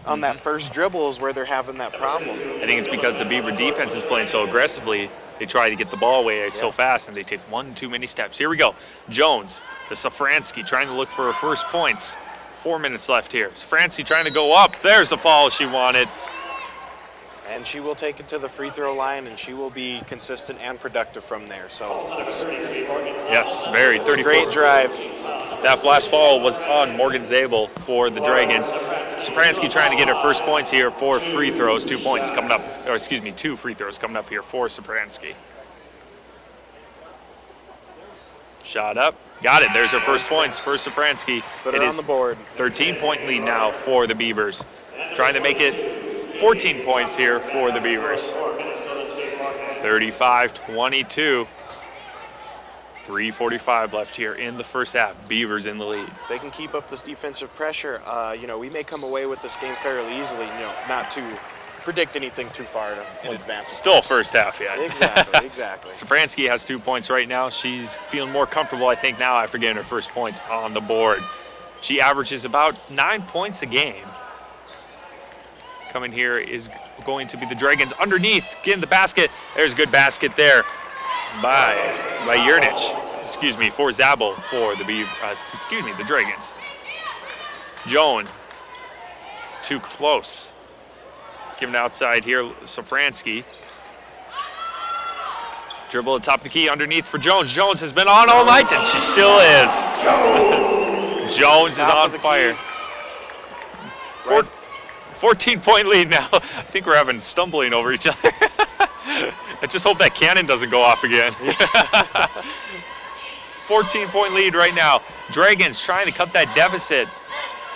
S2: on that first dribble is where they're having that problem.
S1: I think it's because the Beaver defense is playing so aggressively. They try to get the ball away so fast, and they take one too many steps. Here we go. Jones, the Safransky, trying to look for her first points. 4 minutes left here. Safransky trying to go up. There's the fall she wanted.
S2: And she will take it to the free throw line, and she will be consistent and productive from there. So it's
S1: very 34.
S2: A great drive.
S1: That flash fall was on Morgan Zabel for the Dragons. Safransky trying to get her first points here for free throws. 2 points coming up, 2 free throws coming up here for Safransky. Shot up. Got it. There's her first points for Safransky.
S2: Put her
S1: It
S2: on
S1: is
S2: the board.
S1: 13-point lead now for the Beavers. Trying to make it 14 points here for the Beavers. 35-22. 3:45 left here in the first half. Beavers in the lead.
S2: If they can keep up this defensive pressure, we may come away with this game fairly easily, not to predict anything too far in advance.
S1: Still first half yet.
S2: Exactly.
S1: Safransky has 2 points right now. She's feeling more comfortable, I think, now after getting her first points on the board. She averages about 9 points a game. Coming here is going to be the Dragons underneath, getting the basket. There's a good basket there by Yernich. Excuse me, for Zabel for the Dragons. Jones, too close. Giving outside here, Safransky. Dribble at top of the key underneath for Jones. Jones has been on all night, and she still is. Jones is on fire. 14-point lead now. I think we're having stumbling over each other. I just hope that cannon doesn't go off again. 14-point lead right now. Dragons trying to cut that deficit.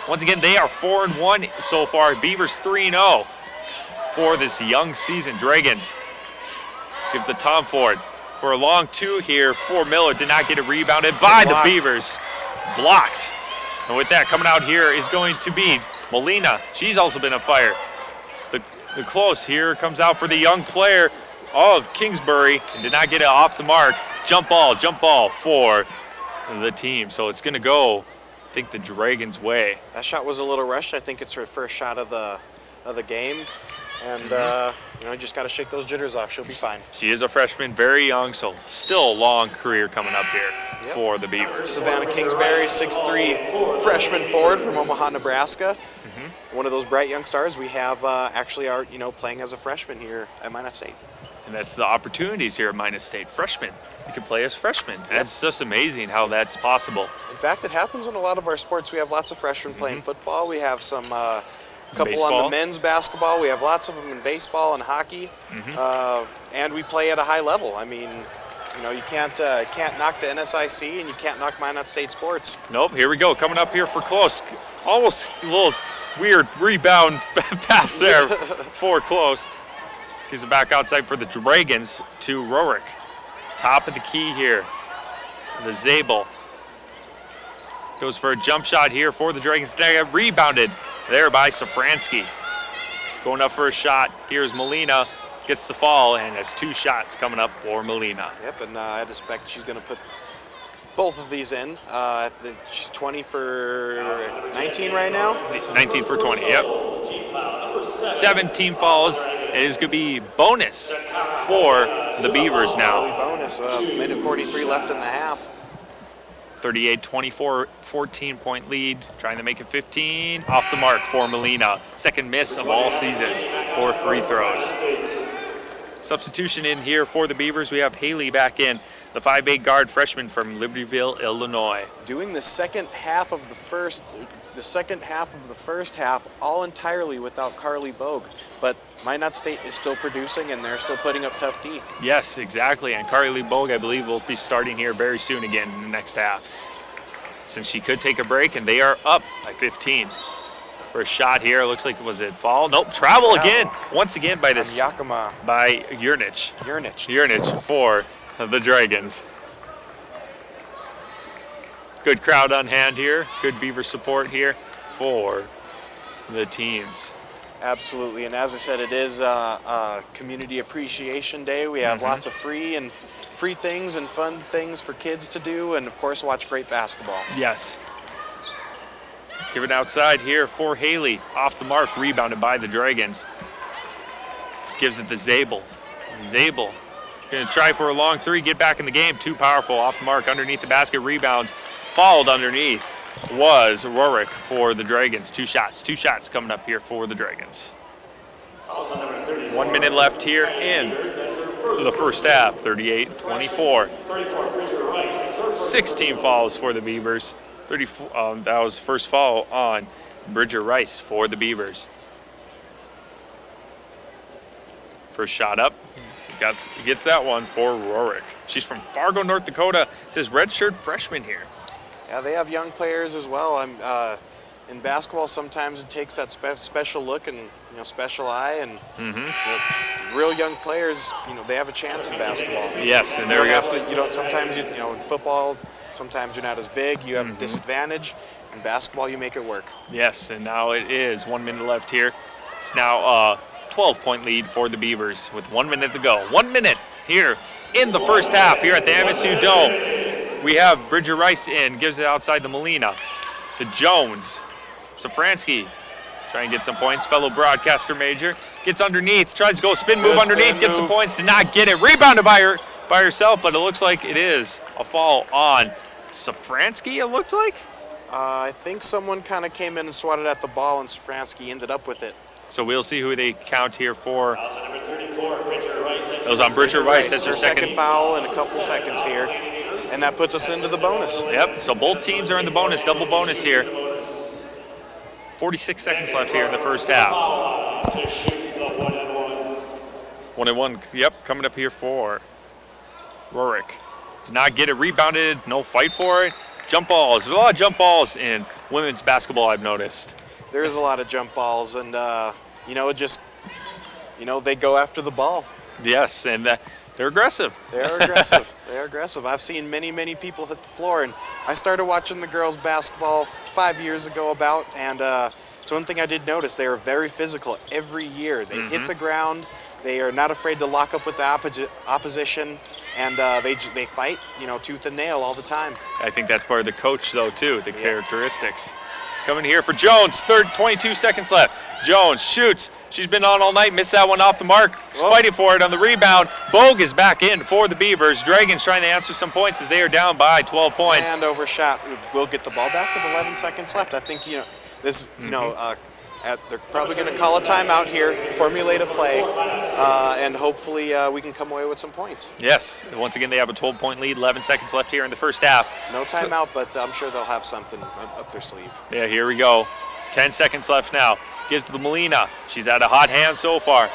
S1: Once again, they are 4-1 so far. Beavers 3-0 for this young season. Dragons give the Tom Ford for a long two here for Miller. Did not get it rebounded by the Beavers. Blocked. And with that, coming out here is going to be Molina. She's also been on fire. The close here comes out for the young player of Kingsbury and did not get it off the mark. Jump ball for the team. So it's going to go, I think, the Dragons' way.
S2: That shot was a little rushed. I think it's her first shot of the game. And, just got to shake those jitters off. She'll be fine.
S1: She is a freshman, very young, so still a long career coming up here for the Beavers.
S2: Savannah Kingsbury, 6'3", freshman forward from Omaha, Nebraska. One of those bright young stars we have actually are, playing as a freshman here at Minot State.
S1: And that's the opportunities here at Minot State. Freshmen. You can play as freshmen. That's just amazing how that's possible.
S2: In fact, it happens in a lot of our sports. We have lots of freshmen playing football. We have some couple
S1: baseball.
S2: on the men's basketball. We have lots of them in baseball and hockey. And we play at a high level. I mean, you can't knock the NSIC and you can't knock Minot State sports.
S1: Nope, here we go. Coming up here for close. Almost a little weird rebound pass there for close. He's back outside for the Dragons to Rorick. Top of the key here. The Zabel goes for a jump shot here for the Dragons. Rebounded there by Safransky. Going up for a shot. Here's Molina. Gets the fall and has 2 shots coming up for Molina.
S2: Yep, and I'd expect she's going to put both of these in. She's 20 for 19 right now.
S1: 19 for 20, yep. 17 fouls. It is going to be bonus for the Beavers now.
S2: Bonus, minute 43 left in the half.
S1: 38-24, 14-point lead. Trying to make it 15. Off the mark for Molina. Second miss of all season for free throws. Substitution in here for the Beavers. We have Haley back in, the 5'8" guard freshman from Libertyville, Illinois.
S2: Doing the second half of the first half all entirely without Carly Bogue. But Minot State is still producing and they're still putting up tough D.
S1: Yes, exactly. And Carly Bogue, I believe, will be starting here very soon again in the next half. Since she could take a break, and they are up by 15. For a shot here, looks like, was it foul? Nope, travel again. Once again by this.
S2: Yakima.
S1: By Yernich.
S2: Yernich
S1: For the Dragons. Good crowd on hand here. Good Beaver support here for the teams.
S2: Absolutely, and as I said, it is Community Appreciation Day. We have lots of free things and fun things for kids to do, and of course, watch great basketball.
S1: Yes. Give it outside here for Haley. Off the mark, rebounded by the Dragons. Gives it to Zabel. Zabel going to try for a long three, get back in the game. Too powerful. Off the mark, underneath the basket, rebounds. Fouled underneath was Rorick for the Dragons. 2 shots coming up here for the Dragons. 1 minute left here in the first half. 38-24. 16 fouls for the Beavers. That was first foul on Bridger Rice for the Beavers. First shot up, Gets that one for Rorick. She's from Fargo, North Dakota. It says redshirt freshman here.
S2: Yeah, they have young players as well. In basketball, sometimes it takes that special look and special eye, and real young players, they have a chance in basketball.
S1: Yes, and there we go.
S2: Sometimes in football, sometimes you're not as big. You have a disadvantage. In basketball, you make it work.
S1: Yes, and now it is 1 minute left here. It's now a 12-point lead for the Beavers with 1 minute to go. 1 minute here in the first half here at the MSU Dome. We have Bridger Rice in, gives it outside to Molina, to Jones. Safransky trying to get some points. Fellow broadcaster major gets underneath, tries to go spin move underneath, gets some points, did not get it. Rebounded by herself, but it looks like it is a foul on Safransky, it looked like.
S2: I think someone kind of came in and swatted at the ball, and Safransky ended up with it.
S1: So we'll see who they count here for. It was on Bridger Rice. That's her second
S2: foul in a couple seconds here, and that puts us into the bonus.
S1: Yep, so both teams are in the bonus, double bonus here. 46 seconds left here in the first half. 1-1, yep, coming up here for Rorick. Did not get it rebounded, no fight for it. Jump balls, there's a lot of jump balls in women's basketball, I've noticed.
S2: There is a lot of jump balls, and they go after the ball.
S1: Yes, and they're aggressive.
S2: They are aggressive. They are aggressive. I've seen many people hit the floor, and I started watching the girls' basketball 5 years ago and it's one thing I did notice. They are very physical every year. They hit the ground. They are not afraid to lock up with the opposition, and they fight, tooth and nail all the time.
S1: I think that's part of the coach, though, too, the characteristics. Coming here for Jones, 22 seconds left. Jones shoots. She's been on all night, missed that one off the mark. She's fighting for it on the rebound. Bogue is back in for the Beavers. Dragons trying to answer some points as they are down by 12 points.
S2: And overshot. We'll get the ball back with 11 seconds left. I think, this, they're probably going to call a timeout here, formulate a play, and hopefully we can come away with some points.
S1: Yes. Once again, they have a 12-point lead, 11 seconds left here in the first half.
S2: No timeout, but I'm sure they'll have something up their sleeve.
S1: Yeah, here we go. 10 seconds left now. Gives to Molina. She's had a hot hand so far.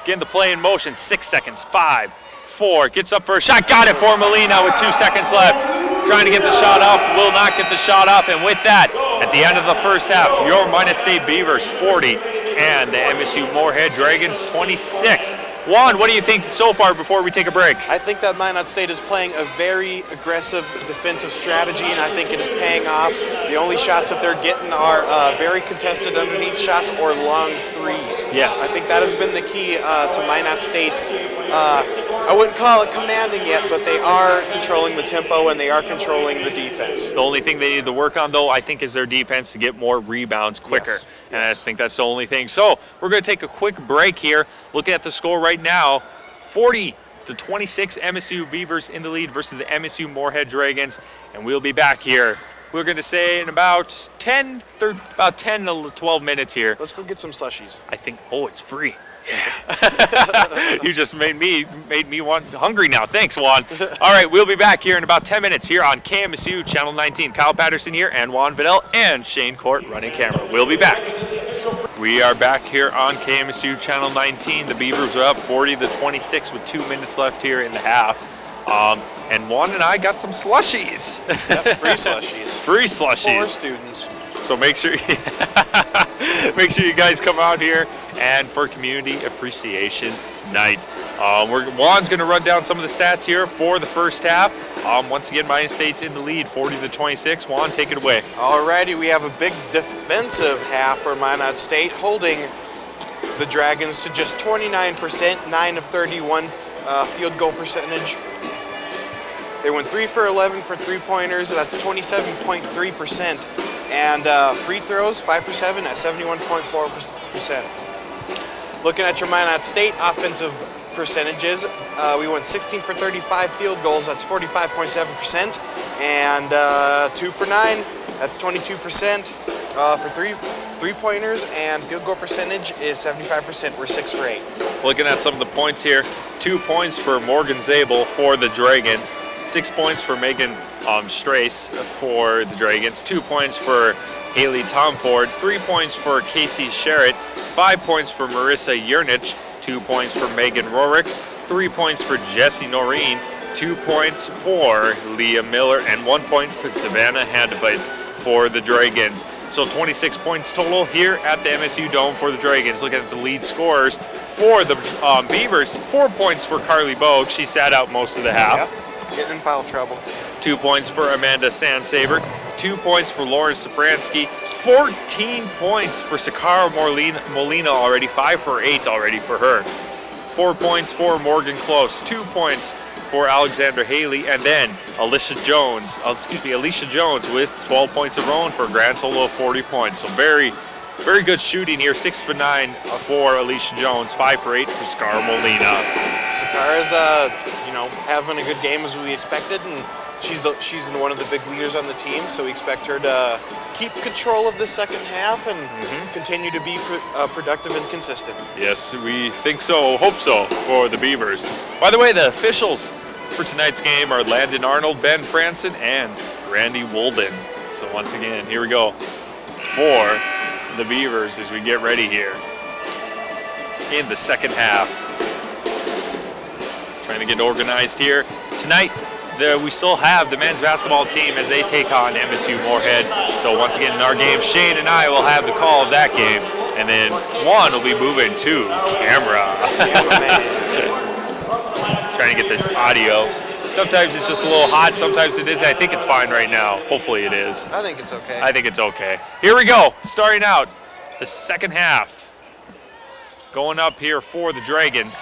S1: Getting the play in motion. 6 seconds. 5, 4. Gets up for a shot. Got it for Molina with 2 seconds left. Trying to get the shot off. Will not get the shot off. And with that, at the end of the first half, your Minot State Beavers 40 and the MSU-Moorhead Dragons 26. Juan, what do you think so far before we take a break?
S2: I think that Minot State is playing a very aggressive defensive strategy, and I think it is paying off. The only shots that they're getting are very contested underneath shots or long threes.
S1: Yes.
S2: I think that has been the key to Minot State's, I wouldn't call it commanding yet, but they are controlling the tempo and they are controlling the defense.
S1: The only thing they need to work on, though, I think, is their defense to get more rebounds quicker.
S2: Yes.
S1: And I think that's the only thing. So we're going to take a quick break here. Looking at the score right now, 40-26 MSU Beavers in the lead versus the MSU-Moorhead Dragons. And we'll be back here. We're going to say in about 10 to 12 minutes here.
S2: Let's go get some slushies.
S1: I think, it's free. Yeah. You just made me hungry now. Thanks, Juan. All right, we'll be back here in about 10 minutes here on KMSU Channel 19. Kyle Patterson here and Juan Vadell and Shane Court running camera. We'll be back. We are back here on KMSU Channel 19. The Beavers are up 40-26 with 2 minutes left here in the half. And Juan and I got some slushies.
S2: Yep, free slushies.
S1: Free slushies.
S2: For students.
S1: So make sure you guys come out here and for Community Appreciation Night. Juan's going to run down some of the stats here for the first half. Once again, Minot State's in the lead, 40-26. Juan, take it away.
S2: Alrighty, we have a big defensive half for Minot State, holding the Dragons to just 29%, 9 of 31 field goal percentage. They went 3 for 11 for three-pointers. That's 27.3%. And free throws, 5 for 7 at 71.4%. Looking at your Minot State offensive percentages, we went 16 for 35 field goals. That's 45.7%. And 2 for 9. That's 22%. For three-pointers and field goal percentage is 75%. We're 6 for 8.
S1: Looking at some of the points here, 2 points for Morgan Zabel for the Dragons. 6 points for Megan Strace for the Dragons, 2 points for Haley Tomford, 3 points for Casey Sherritt, 5 points for Marissa Yernich, 2 points for Megan Rorick, 3 points for Jessie Noreen, 2 points for Leah Miller, and 1 point for Savannah Handevite for the Dragons. So 26 points total here at the MSU Dome for the Dragons. Look at the lead scorers for the Beavers. 4 points for Carly Bogue. She sat out most of the half.
S2: Yep. Getting in foul trouble.
S1: 2 points for Amanda Sandsaber. 2 points for Lauren Safransky. 14 points for Sakara Molina already. 5 for 8 already for her. 4 points for Morgan Close. 2 points for Alexander Haley, and then Alicia Jones with 12 points of her own for a grand total of 40 points. So very, very good shooting here. 6 for 9 for Alicia Jones, 5 for 8 for Sakara Molina.
S2: Sakara's, having a good game as we expected, and she's one of the big leaders on the team. So we expect her to keep control of the second half and continue to be productive and consistent.
S1: Yes, we think so, hope so for the Beavers. By the way, the officials for tonight's game are Landon Arnold, Ben Franson, and Randy Wolden. So once again, here we go for the Beavers as we get ready here in the second half. Trying to get organized here. Tonight, we still have the men's basketball team as they take on MSU-Moorhead. So once again in our game, Shane and I will have the call of that game. And then Juan will be moving to camera. Trying to get this audio. Sometimes it's just a little hot, sometimes it is. I think it's fine right now. Hopefully it is.
S2: I think it's okay.
S1: I think it's okay. Here we go, starting out the second half. Going up here for the Dragons.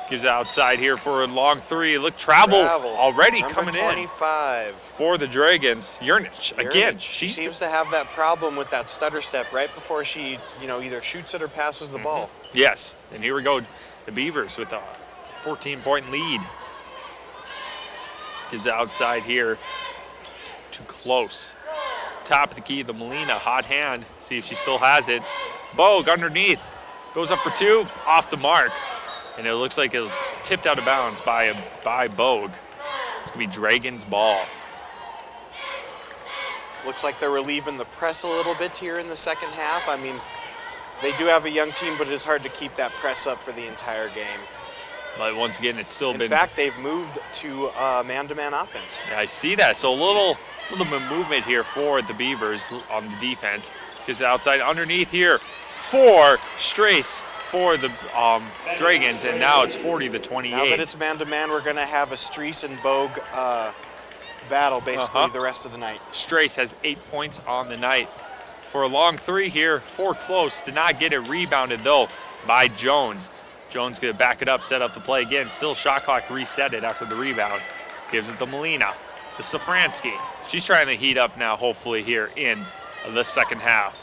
S1: Gives it outside here for a long three. Look, travel already
S2: Number
S1: coming
S2: 25.
S1: in for the Dragons. Yurnich, again.
S2: She seems to have that problem with that stutter step right before she, either shoots it or passes the ball.
S1: Yes, and here we go. The Beavers with a 14-point lead. Gives it outside here. Too close. Top of the key, the Molina, hot hand. See if she still has it. Bogue underneath. Goes up for 2, off the mark. And it looks like it was tipped out of bounds by Bogue. It's going to be Dragons ball.
S2: Looks like they're relieving the press a little bit here in the second half. I mean, they do have a young team, but it is hard to keep that press up for the entire game.
S1: But once again, it's still been...
S2: In fact, they've moved to man-to-man offense.
S1: Yeah, I see that. So a little bit of movement here for the Beavers on the defense. Gives it outside underneath here for Strace for the Dragons, and now it's 40-28.
S2: Now that it's man-to-man, we're going to have a Streese and Bogue battle basically the rest of the night.
S1: Strace has 8 points on the night. For a long three here, 4 close. Did not get it rebounded, though, by Jones. Jones going to back it up, set up the play again. Still shot clock reset it after the rebound. Gives it to Molina. To Safransky. She's trying to heat up now, hopefully, here in the second half.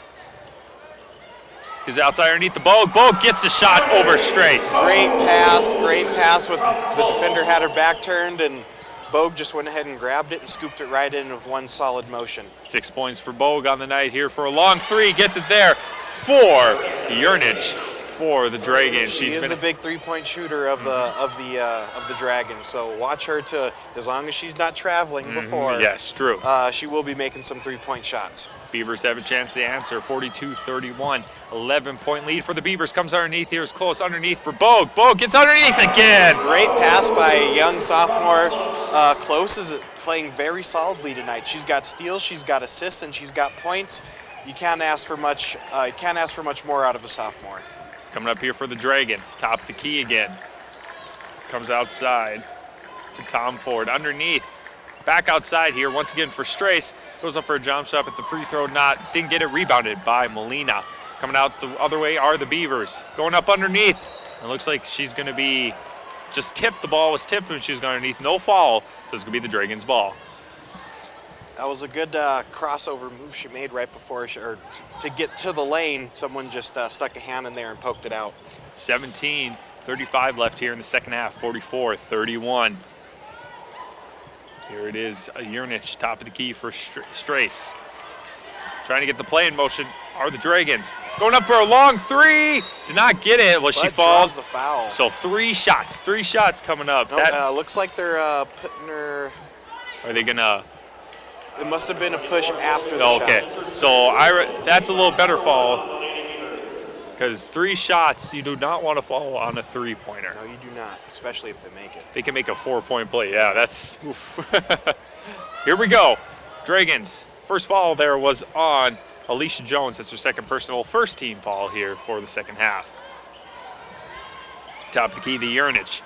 S1: He's outside underneath the Bogue. Bogue gets the shot over Strace.
S2: Great pass with the defender had her back turned, and Bogue just went ahead and grabbed it and scooped it right in with one solid motion. 6
S1: points for Bogue on the night here for a long three. Gets it there for Yurnich for the Dragons.
S2: She is the big three-point shooter of the Dragons. So watch her as long as she's not traveling before.
S1: Yes, true.
S2: She will be making some three-point shots.
S1: Beavers have a chance to answer. 42-31, 11-point lead for the Beavers. Comes underneath here, is close underneath for Bogue. Bogue gets underneath again.
S2: Great pass by a young sophomore. Close is playing very solidly tonight. She's got steals, she's got assists, and she's got points. You can't ask for much. You can't ask for much more out of a sophomore.
S1: Coming up here for the Dragons, top of the key again. Comes outside to Tom Ford. Underneath, back outside here once again for Strace. Goes up for a jump shot at the free throw, didn't get it, rebounded by Molina. Coming out the other way are the Beavers. Going up underneath. It looks like she's going to be just tipped. The ball was tipped when she was going underneath. No foul, so it's going to be the Dragons ball.
S2: That was a good crossover move she made right before to get to the lane. Someone just stuck a hand in there and poked it out.
S1: 17:35 left here in the second half, 44-31. Here it is, Yurnich, top of the key for Strace. Trying to get the play in motion are the Dragons. Going up for a long three. Did not get it. Well, she falls.
S2: The foul.
S1: So 3 shots coming up.
S2: Nope, looks like they're putting her.
S1: Are they going to?
S2: It must have been a push after the
S1: shot. Okay, so that's a little better fall. because 3 shots, you do not want to fall on a 3-pointer.
S2: No, you do not, especially if they make it.
S1: They can make a 4-point play. Yeah, that's oof. Here we go. Dragons. First foul there was on Alicia Jones. That's her second personal, first team foul here for the second half. Top of the key to Urinich.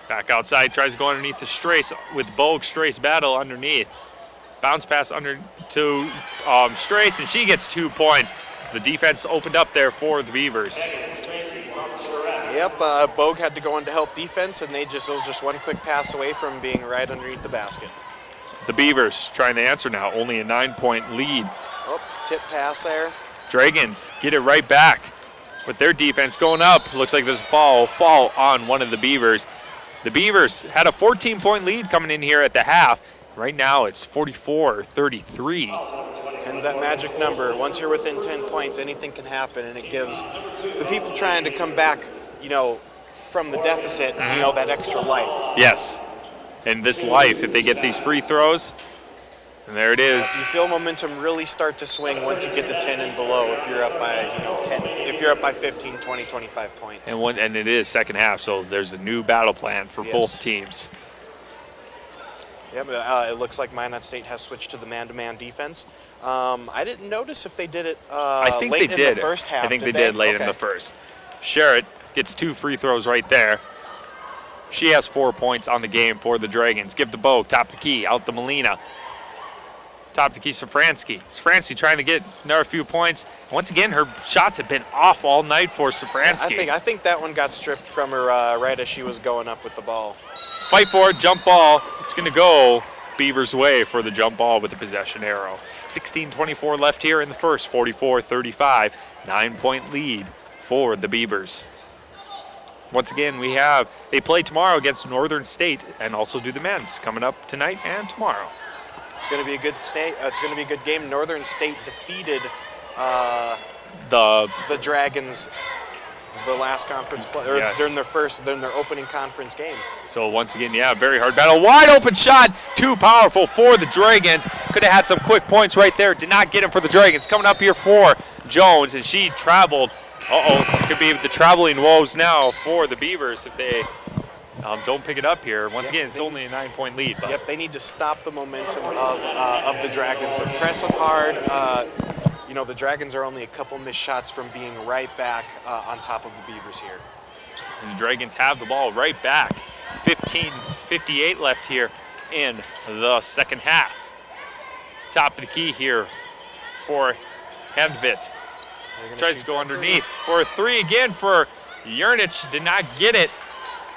S1: Back outside, tries to go underneath the Strace with Bogue. Strace battle underneath. Bounce pass under to Strace, and she gets 2 points. The defense opened up there for the Beavers.
S2: Yep, Bogue had to go in to help defense, and it was just one quick pass away from being right underneath the basket.
S1: The Beavers trying to answer now, only a 9-point lead.
S2: Oh, tip pass there.
S1: Dragons get it right back with their defense going up. Looks like there's a fall on one of the Beavers. The Beavers had a 14-point lead coming in here at the half. Right now it's 44-33.
S2: 10's that magic number. Once you're within 10 points, anything can happen, and it gives the people trying to come back, from the deficit, that extra life.
S1: Yes. And this life, if they get these free throws, and there it is.
S2: You feel momentum really start to swing once you get to 10 and below. If you're up by 10, if you're up by 15, 20, 25 points.
S1: And it is second half, so there's a new battle plan for both teams.
S2: Yeah, but it looks like Minot State has switched to the man-to-man defense. I didn't notice if they did it late in the first half.
S1: I think they did late in the first. Sherritt gets 2 free throws right there. She has 4 points on the game for the Dragons. Give the Bogue, top the key, out to Molina. Top the key, Safransky. Safransky trying to get another few points. Once again, her shots have been off all night for Safransky.
S2: I think that one got stripped from her right as she was going up with the ball.
S1: Fight for it, jump ball. It's going to go Beavers' way for the jump ball with the possession arrow. 16:24 left here in the first, 44-35. 9-point lead for the Beavers. Once again, they play tomorrow against Northern State and also do the men's coming up tonight and tomorrow.
S2: It's going to be a good it's going to be a good game. Northern State defeated
S1: the
S2: Dragons the last conference play, or
S1: yes.
S2: during their opening conference game.
S1: So once again, very hard battle. Wide open shot, too powerful for the Dragons. Could have had some quick points right there. Did not get him for the Dragons. Coming up here for Jones, and she traveled. Could be the traveling woes now for the Beavers if they don't pick it up here. Once again, it's only a 9-point lead. But.
S2: Yep, they need to stop the momentum of the Dragons. They press them hard. The Dragons are only a couple missed shots from being right back on top of the Beavers here.
S1: And the Dragons have the ball right back. 15:58 left here in the second half. Top of the key here for Handvit. Tries to go underneath for a 3 again for Urinich. Did not get it.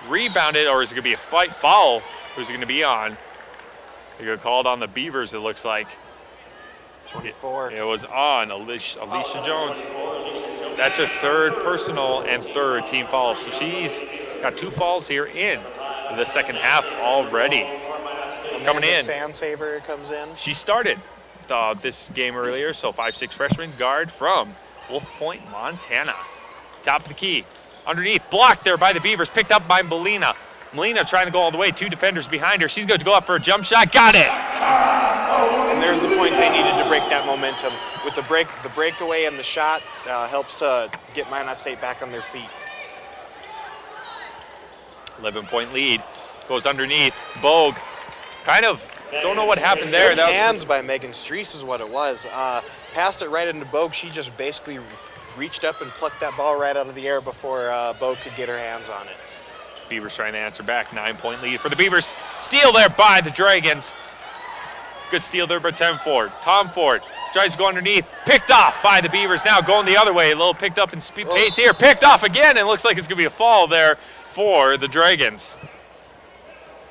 S1: Rebounded, or is it going to be a foul? Who's it going to be on? They got called on the Beavers, it looks like.
S2: 24.
S1: It was on Alicia Jones. That's her third personal and third team foul. So she's got 2 fouls here in the second half already. Coming in.
S2: Sandsaver comes in.
S1: She started this game earlier, so 5'6" freshman guard from Wolf Point, Montana. Top of the key. Underneath, blocked there by the Beavers, picked up by Molina. Molina trying to go all the way, 2 defenders behind her. She's going to go up for a jump shot, got it!
S2: And there's the points they needed to break that momentum. With the breakaway and the shot helps to get Minot State back on their feet.
S1: 11-point lead, goes underneath. Bogue, kind of, don't know what happened there.
S2: Good hands by Megan Streese is what it was. Passed it right into Bogue. She just basically reached up and plucked that ball right out of the air before Bogue could get her hands on it.
S1: Beavers trying to answer back. 9-point lead for the Beavers. Steal there by the Dragons. Good steal there by Tom Ford tries to go underneath. Picked off by the Beavers. Now going the other way. A little picked up in pace here. Picked off again, and looks like it's going to be a fall there for the Dragons.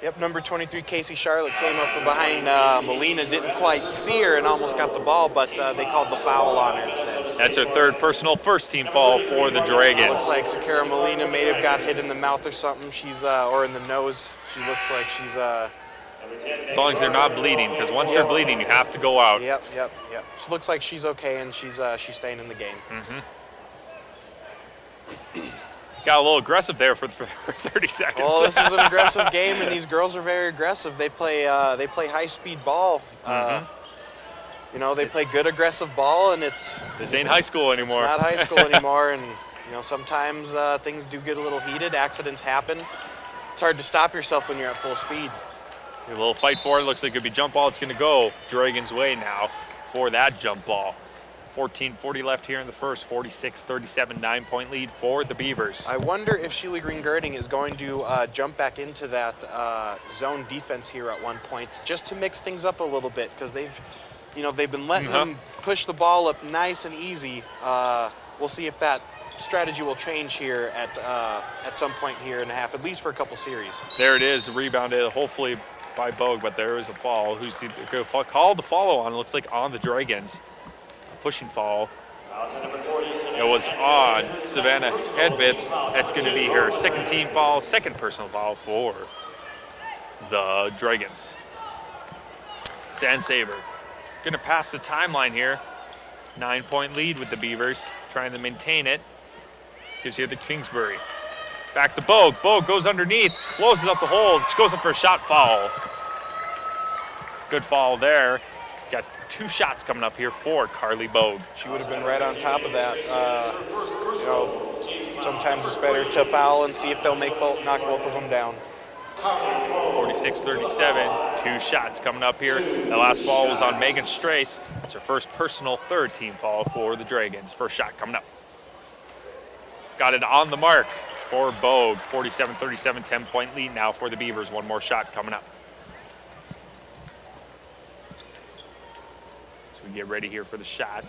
S2: Yep, number 23, Casey Charlotte, came up from behind Molina, didn't quite see her and almost got the ball, but they called the foul on her instead.
S1: That's her third personal first team foul for the Dragons.
S2: Looks like Sakara Molina may have got hit in the mouth or something. Or in the nose. She looks like she's...
S1: As long as they're not bleeding, because once they're bleeding, you have to go out.
S2: Yep. She looks like she's okay, and she's staying in the game.
S1: Got a little aggressive there for 30 seconds.
S2: Well, this is an aggressive game, and these girls are very aggressive. They play high-speed ball. They play good aggressive ball, and
S1: this ain't high school anymore.
S2: It's not high school anymore, and You know, sometimes things do get a little heated, accidents happen. It's hard to stop yourself when you're at full speed.
S1: A little fight for it. Looks like it could be jump ball. It's going to go Dragon's way now for that jump ball. 14:40 left here in the first. 46-37, 9-point lead for the Beavers.
S2: I wonder if Sheila Green-Girding is going to jump back into that zone defense here at one point, just to mix things up a little bit, because they've been letting them push the ball up nice and easy. We'll see if that strategy will change here at some point here in a half, at least for a couple series.
S1: There it is, rebounded hopefully by Bogue, but there is a fall. Who's called the follow on? Looks like on the Dragons. Pushing foul. It was on Savannah Hedbit. That's going to be her second team foul, second personal foul for the Dragons. Sandsaver going to pass the timeline here. 9-point lead with the Beavers, trying to maintain it. Gives here the Kingsbury. Back to Bogue. Bogue goes underneath, closes up the hole. She goes up for a shot foul. Good foul there. Got 2 shots coming up here for Carly Bogue.
S2: She would have been right on top of that. Sometimes it's better to foul and see if they'll knock both of them down.
S1: 46-37, 2 shots coming up here. The last foul was on Megan Strace. It's her first personal third team foul for the Dragons. First shot coming up. Got it on the mark for Bogue. 47-37, 10-point lead now for the Beavers. One more shot coming up. We get ready here for the shot.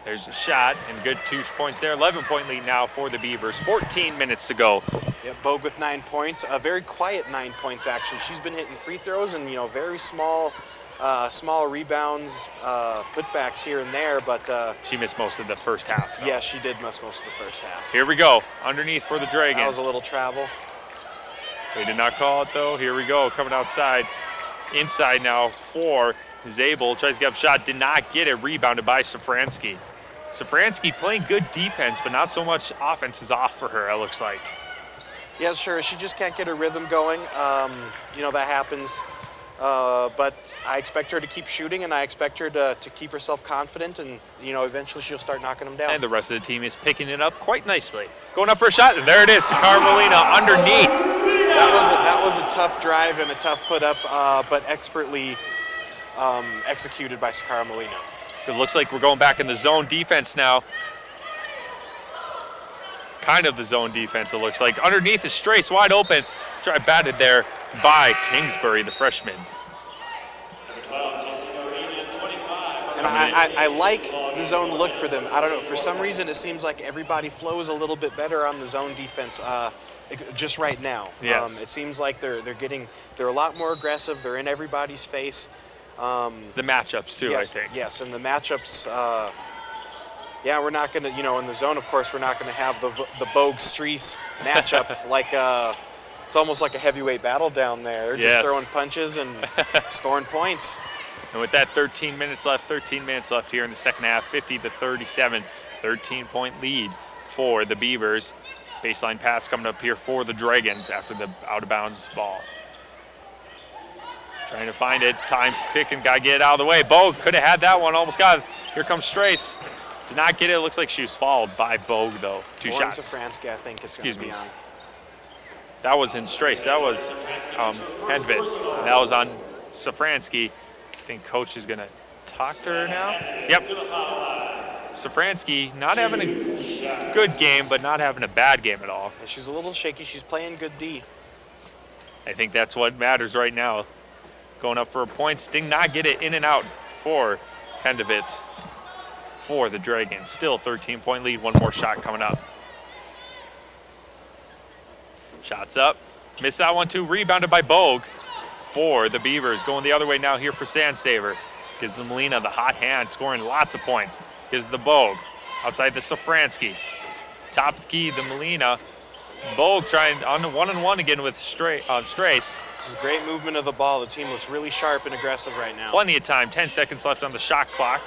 S1: There's a shot and good 2 points there. 11-point lead now for the Beavers. 14 minutes to go.
S2: Yeah, Bogue with 9 points. A very quiet 9 points actually. She's been hitting free throws and very small rebounds, putbacks here and there, but
S1: she missed most of the first half.
S2: Yeah, she did miss most of the first half.
S1: Here we go. Underneath for the Dragons.
S2: That was a little travel.
S1: They did not call it though. Here we go. Coming outside. Inside now for Zabel. Tries to get up shot. Did not get it. Rebounded by Safransky. Safransky playing good defense, but not so much offense is off for her, it looks like.
S2: Yeah, sure. She just can't get her rhythm going. That happens. But I expect her to keep shooting, and I expect her to keep herself confident, and eventually she'll start knocking them down.
S1: And the rest of the team is picking it up quite nicely. Going up for a shot, and there it is. Sakara Molina underneath.
S2: That was a tough drive and a tough put up, but expertly executed by Sakara Molina.
S1: It looks like we're going back in the zone defense now. Kind of the zone defense, it looks like. Underneath is Strace, wide open. Try batted there by Kingsbury, the freshman.
S2: And I like the zone look for them. I don't know, for some reason it seems like everybody flows a little bit better on the zone defense just right now.
S1: Yes.
S2: It seems like they're a lot more aggressive. They're in everybody's face.
S1: The matchups too,
S2: yes,
S1: I think.
S2: Yes, and the matchups, we're not going to, in the zone, of course, we're not going to have the Bogue-Streese matchup like it's almost like a heavyweight battle down there.
S1: Yes.
S2: Just throwing punches and scoring points.
S1: And with that 13 minutes left here in the second half, 50-37, 13-point lead for the Beavers. Baseline pass coming up here for the Dragons after the out-of-bounds ball. Trying to find it, time's ticking, gotta get it out of the way. Bogue could have had that one, almost got it. Here comes Strace. Did not get it, looks like she was fouled by Bogue though. 2 shots.
S2: Safransky, I think it's going to be on.
S1: That was in Strace, that was Hedvit. That was on Safransky. I think coach is gonna talk to her now. Yep. Safransky not having a good game, but not having a bad game at all.
S2: She's a little shaky, she's playing good D.
S1: I think that's what matters right now. Going up for a point, did not get it in and out for Hendovit for the Dragons. Still 13-point lead, one more shot coming up. Shots up, missed that one too, rebounded by Bogue for the Beavers. Going the other way now here for Sandsaver. Gives the Molina the hot hand, scoring lots of points. Gives the Bogue, outside the Safransky. Top key, the Molina. Bogue trying on the one-on-one again with Strace.
S2: This is great movement of the ball. The team looks really sharp and aggressive right now.
S1: Plenty of time, 10 seconds left on the shot clock.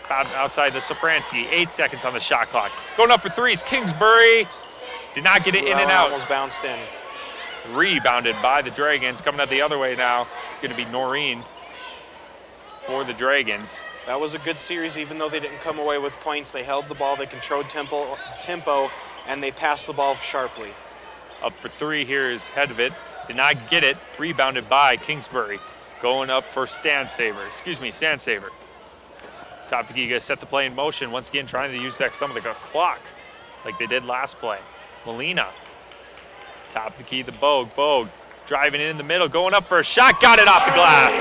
S1: Outside the Safransky, 8 seconds on the shot clock. Going up for threes, Kingsbury. Did not get it in and out.
S2: Almost bounced in.
S1: Rebounded by the Dragons. Coming up the other way now, it's going to be Noreen for the Dragons.
S2: That was a good series, even though they didn't come away with points. They held the ball, they controlled tempo, and they passed the ball sharply.
S1: Up for three here is Hedvit. Did not get it. Rebounded by Kingsbury. Going up for Stansaver. Top of the key, gonna set the play in motion. Once again, trying to use that some of the clock like they did last play. Molina. Top of the key, the Bogue. Driving in the middle, going up for a shot. Got it off the glass.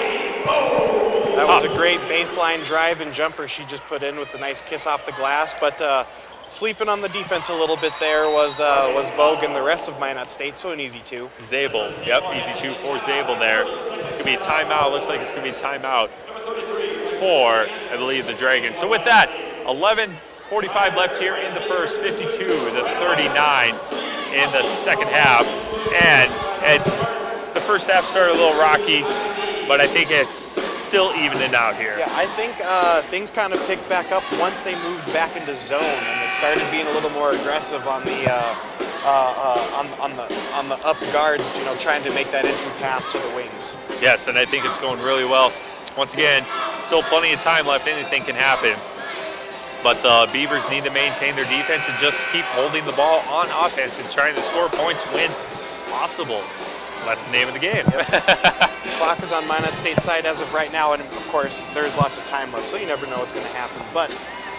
S2: That was a great baseline drive and jumper she just put in with a nice kiss off the glass. But sleeping on the defense a little bit there was Bogue and the rest of Minot State, so an easy 2.
S1: Zabel, yep, easy 2 for Zabel there. It's gonna be a timeout. Looks like it's gonna be a timeout for, I believe, the Dragons. So with that, 11:45 left here in the first, 52-39 in the second half. And the first half started a little rocky, but I think it's still evening out here.
S2: Yeah, I think things kind of picked back up once they moved back into zone and it started being a little more aggressive on the up guards, trying to make that entry pass to the wings.
S1: Yes, and I think it's going really well. Once again, still plenty of time left. Anything can happen. But the Beavers need to maintain their defense and just keep holding the ball on offense and trying to score points when possible. That's the name of the game.
S2: Yep. Clock is on Minot State's side as of right now, and of course, there's lots of time left, so you never know what's going to happen. But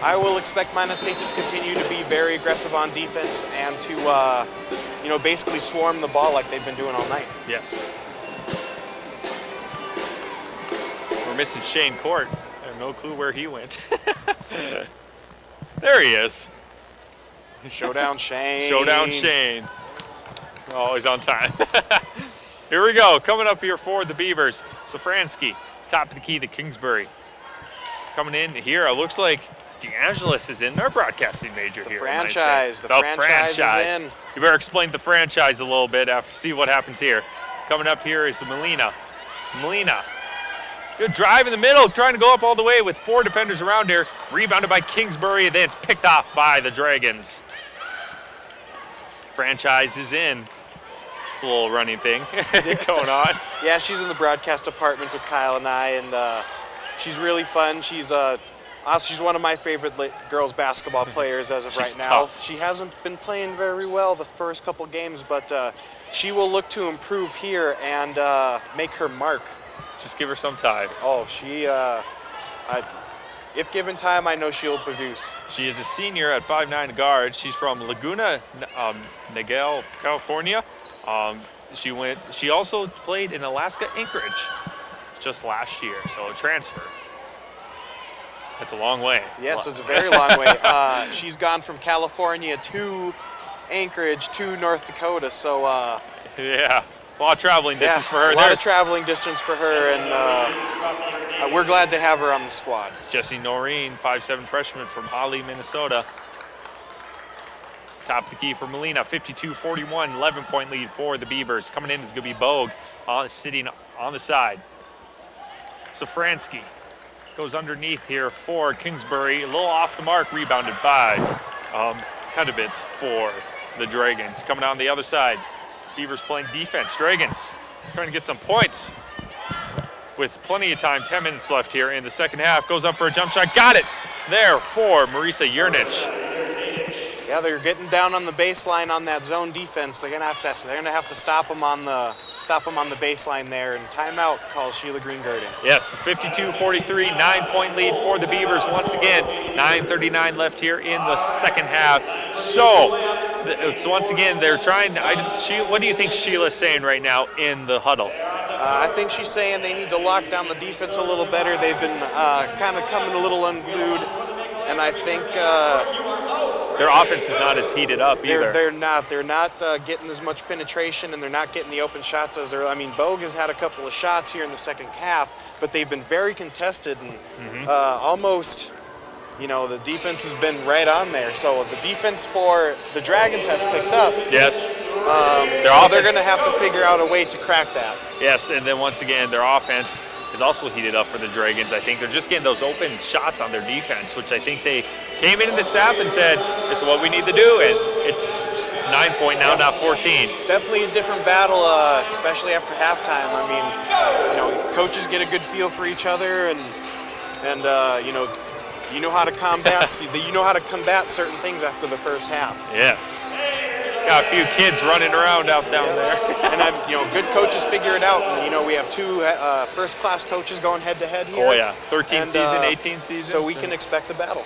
S2: I will expect Minot State to continue to be very aggressive on defense and to, basically swarm the ball like they've been doing all night.
S1: Yes. We're missing Shane Court. I have no clue where he went. There he is.
S2: Showdown Shane.
S1: Showdown Shane. Always on time. Here we go. Coming up here for the Beavers. Safransky, top of the key to Kingsbury. Coming in here, it looks like DeAngelis is in our broadcasting major here.
S2: The franchise is in.
S1: You better explain the franchise a little bit after see what happens here. Coming up here is Molina. Good drive in the middle, trying to go up all the way with 4 defenders around here. Rebounded by Kingsbury, and then it's picked off by the Dragons. Franchise is in. It's a little running thing going on.
S2: Yeah, she's in the broadcast department with Kyle and I, and she's really fun. She's one of my favorite girls basketball players as of right now.
S1: Tough.
S2: She hasn't been playing very well the first couple games, but she will look to improve here and make her mark.
S1: Just give her some time.
S2: Oh, if given time, I know she'll produce.
S1: She is a senior at 5'9" guard. She's from Laguna Niguel, California. She also played in Alaska Anchorage just last year, so a transfer. That's a long way.
S2: Yes, it's a very long way. She's gone from California to Anchorage to North Dakota, so
S1: yeah. A lot of traveling distance for her.
S2: A lot of traveling distance for her, and we're glad to have her on the squad.
S1: Jessie Noreen, 5'7" freshman from Holly, Minnesota. Top of the key for Molina, 52-41, 11-point lead for the Beavers. Coming in is going to be Bogue, sitting on the side. Safransky goes underneath here for Kingsbury. A little off the mark, rebounded by Hedvit for the Dragons. Coming on the other side. Beavers playing defense. Dragons trying to get some points with plenty of time. 10 minutes left here in the second half. Goes up for a jump shot. Got it there for Marisa Jurnic.
S2: Yeah, they're getting down on the baseline on that zone defense. They're gonna have to stop them on the baseline there. And timeout calls Sheila Greengarden.
S1: Yes, 52-43, 9-point lead for the Beavers once again. 9:39 left here in the second half. So it's once again they're trying. What do you think Sheila's saying right now in the huddle?
S2: I think she's saying they need to lock down the defense a little better. They've been kind of coming a little unglued, and I think
S1: their offense is not as heated up either.
S2: They're not getting as much penetration, and they're not getting the open shots as they're. I mean, Bogue has had a couple of shots here in the second half, but they've been very contested and almost. The defense has been right on there. So the defense for the Dragons has picked up.
S1: Yes.
S2: They're going to have to figure out a way to crack that.
S1: Yes, and then once again, their offense is also heated up for the Dragons. I think they're just getting those open shots on their defense, which I think they came into the staff and said, this is what we need to do, and it's 9-point now, not 14.
S2: It's definitely a different battle, especially after halftime. I mean, coaches get a good feel for each other, and And you know how to combat certain things after the first half.
S1: Yes. Got a few kids running around out down there.
S2: And good coaches figure it out. And, we have two first-class coaches going head-to-head here.
S1: Oh yeah, 13 season, 18 season.
S2: So we can expect a battle.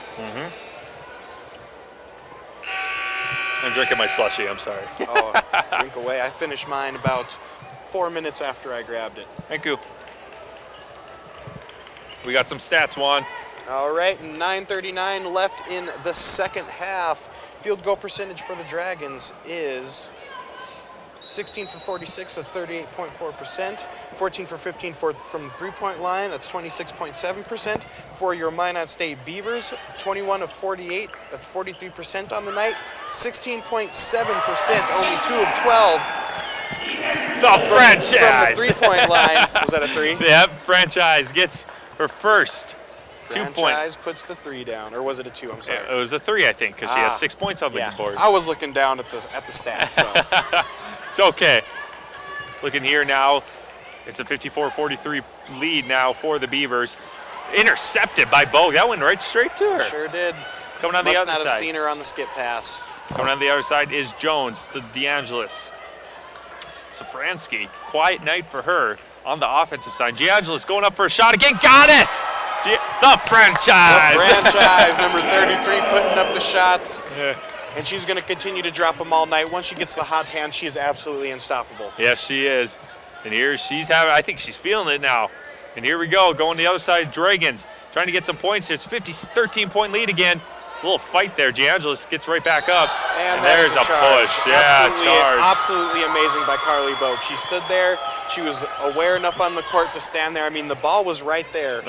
S1: I'm drinking my slushie, I'm sorry.
S2: Oh, drink away. I finished mine about 4 minutes after I grabbed it.
S1: Thank you. We got some stats, Juan.
S2: All right, 9:39 left in the second half. Field goal percentage for the Dragons is 16 for 46, that's 38.4%. 14 for 15 from the three-point line, that's 26.7%. For your Minot State Beavers, 21 of 48, that's 43% on the night. 16.7%, only 2 of 12.
S1: The franchise!
S2: From the three-point line. Was that a 3?
S1: Yep, franchise gets her first 2-point.
S2: Franchise puts the 3 down, or was it a 2? I'm sorry.
S1: It was a 3, I think, because she has 6 points on the board.
S2: I was looking down at the stats, so.
S1: It's okay. Looking here now, it's a 54-43 lead now for the Beavers. Intercepted by Bogue. That went right straight to her.
S2: Sure did.
S1: Coming on the
S2: Must
S1: other
S2: not
S1: side.
S2: have seen her on the skip pass.
S1: Coming on the other side is Jones to DeAngelis. Safransky, quiet night for her on the offensive side. DeAngelis going up for a shot again. Got it! The franchise!
S2: The franchise, number 33, putting up the shots.
S1: Yeah.
S2: And she's going to continue to drop them all night. Once she gets the hot hand, she is absolutely unstoppable.
S1: Yes, she is. And here I think she's feeling it now. And here we go, going the other side, Dragons, trying to get some points here. It's a 13-point lead again. A little fight there. DeAngelis gets right back up. And there's a push. Yeah, charge.
S2: Absolutely amazing by Carly Bogue. She stood there. She was aware enough on the court to stand there. I mean, the ball was right there.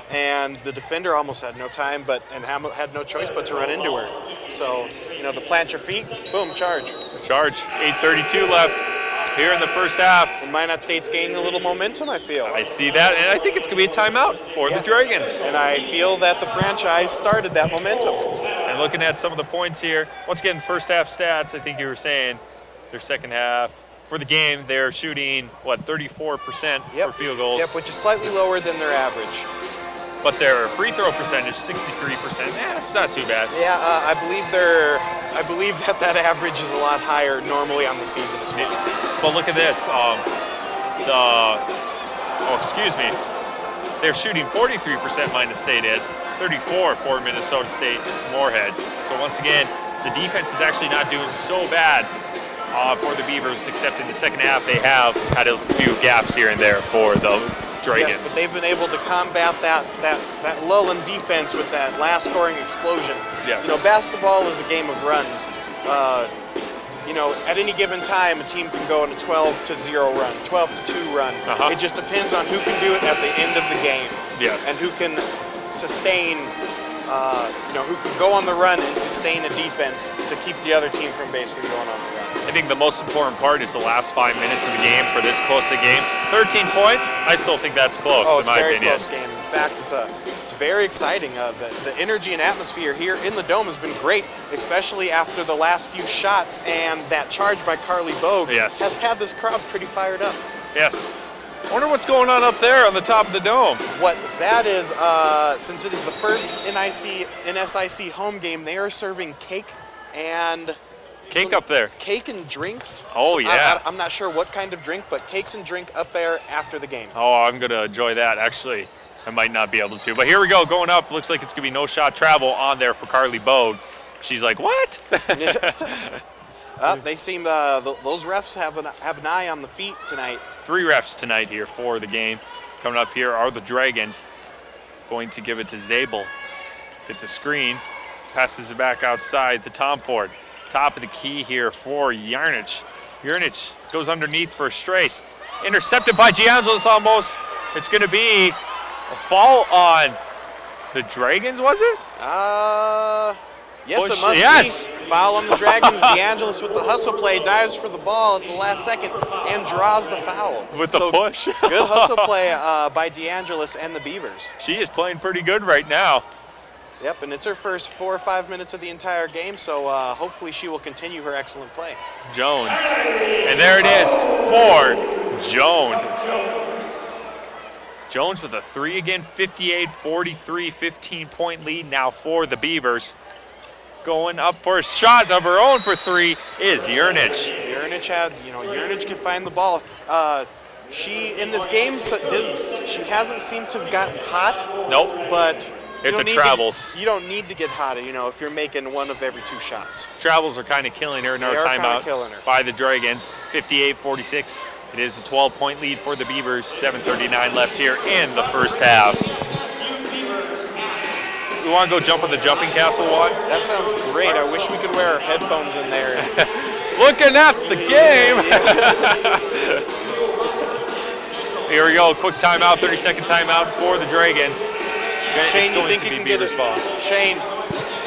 S2: And the defender almost had no time and had no choice but to run into her. So, to plant your feet, boom, charge.
S1: Charge. 8:32 left here in the first half.
S2: And Minot State's gaining a little momentum, I feel.
S1: I see that, and I think it's going to be a timeout for the Dragons.
S2: And I feel that the franchise started that momentum.
S1: And looking at some of the points here, once again, first half stats, I think you were saying their second half. For the game, they're shooting, 34% for field goals.
S2: Yep, which is slightly lower than their average.
S1: But their free throw percentage, 63%. Yeah, it's not too bad.
S2: Yeah, I believe that average is a lot higher normally on the season as well.
S1: But look at this. They're shooting 43%, Minot State is. 34 for Minnesota-Moorhead. So once again, the defense is actually not doing so bad for the Beavers, except in the second half they have had a few gaps here and there for the Dragons.
S2: Yes, but they've been able to combat that lull in defense with that last scoring explosion.
S1: Yes.
S2: Basketball is a game of runs. At any given time, a team can go on a 12-0 run, 12-2 run. It just depends on who can do it at the end of the game.
S1: Yes.
S2: And who can sustain, who can go on the run and sustain a defense to keep the other team from basically going on the run.
S1: I think the most important part is the last 5 minutes of the game for this close a game. 13 points, I still think that's close, in my opinion.
S2: It's a very close game. In fact, it's very exciting. The energy and atmosphere here in the Dome has been great, especially after the last few shots, and that charge by Carly Bogue has had this crowd pretty fired up.
S1: Yes. I wonder what's going on up there on the top of the Dome.
S2: What that is, since it is the first NSIC home game, they are serving cake and...
S1: up there.
S2: Cake and drinks.
S1: Oh, yeah.
S2: I'm not sure what kind of drink, but cakes and drink up there after the game.
S1: Oh, I'm going to enjoy that, actually. I might not be able to. But here we go, going up. Looks like it's going to be no shot travel on there for Carly Bogue. She's like, what?
S2: They seem, those refs have an eye on the feet tonight.
S1: 3 refs tonight here for the game. Coming up here are the Dragons. Going to give it to Zabel. It's a screen. Passes it back outside to Tom Ford. Top of the key here for Yarnich. Yarnich goes underneath for Strace. Intercepted by DeAngelis almost. It's going to be a fall on the Dragons, was it?
S2: Yes,
S1: push.
S2: it must be. Foul on the Dragons. DeAngelis with the hustle play, dives for the ball at the last second and draws the foul.
S1: With the push.
S2: Good hustle play by DeAngelis and the Beavers.
S1: She is playing pretty good right now.
S2: Yep, and it's her first 4 or 5 minutes of the entire game, so hopefully she will continue her excellent play.
S1: Jones. And there it is for Jones. Jones with a 3 again, 58-43, 15-point lead now for the Beavers. Going up for a shot of her own for 3 is Yernich.
S2: Yernich can find the ball. She, in this game, she hasn't seemed to have gotten hot.
S1: Nope.
S2: But
S1: If the travels.
S2: You don't need to get hot, if you're making one of every 2 shots.
S1: Travels are kind of killing her in our timeout by the Dragons, 58-46. It is a 12-point lead for the Beavers, 7:39 left here in the first half. We want to go jump on the jumping castle, Juan?
S2: That sounds great. I wish we could wear our headphones in there.
S1: Looking at the game. Here we go, quick timeout, 30-second timeout for the Dragons.
S2: Shane, you think you can get Shane,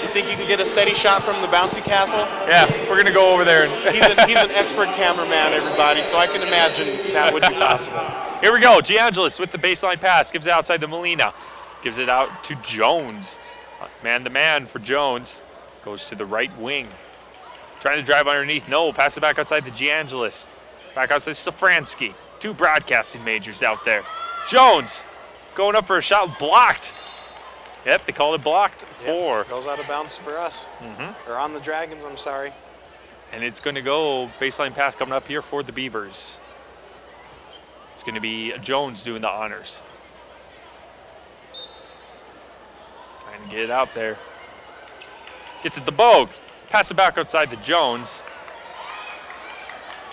S2: you think you can get a steady shot from the bouncy castle?
S1: Yeah, we're gonna go over there.
S2: He's an expert cameraman, everybody, so I can imagine that would be possible.
S1: Here we go, GeAngelis with the baseline pass, gives it outside to Molina. Gives it out to Jones. Man-to-man for Jones. Goes to the right wing. Trying to drive underneath. No, pass it back outside to GeAngelis. Back outside to Safransky. 2 broadcasting majors out there. Jones going up for a shot, blocked. Yep, they called it blocked. 4.
S2: Goes out of bounds for us. Or on the Dragons, I'm sorry.
S1: And it's going to go baseline pass coming up here for the Beavers. It's going to be Jones doing the honors. Trying to get it out there. Gets it to Bogue. Pass it back outside to Jones.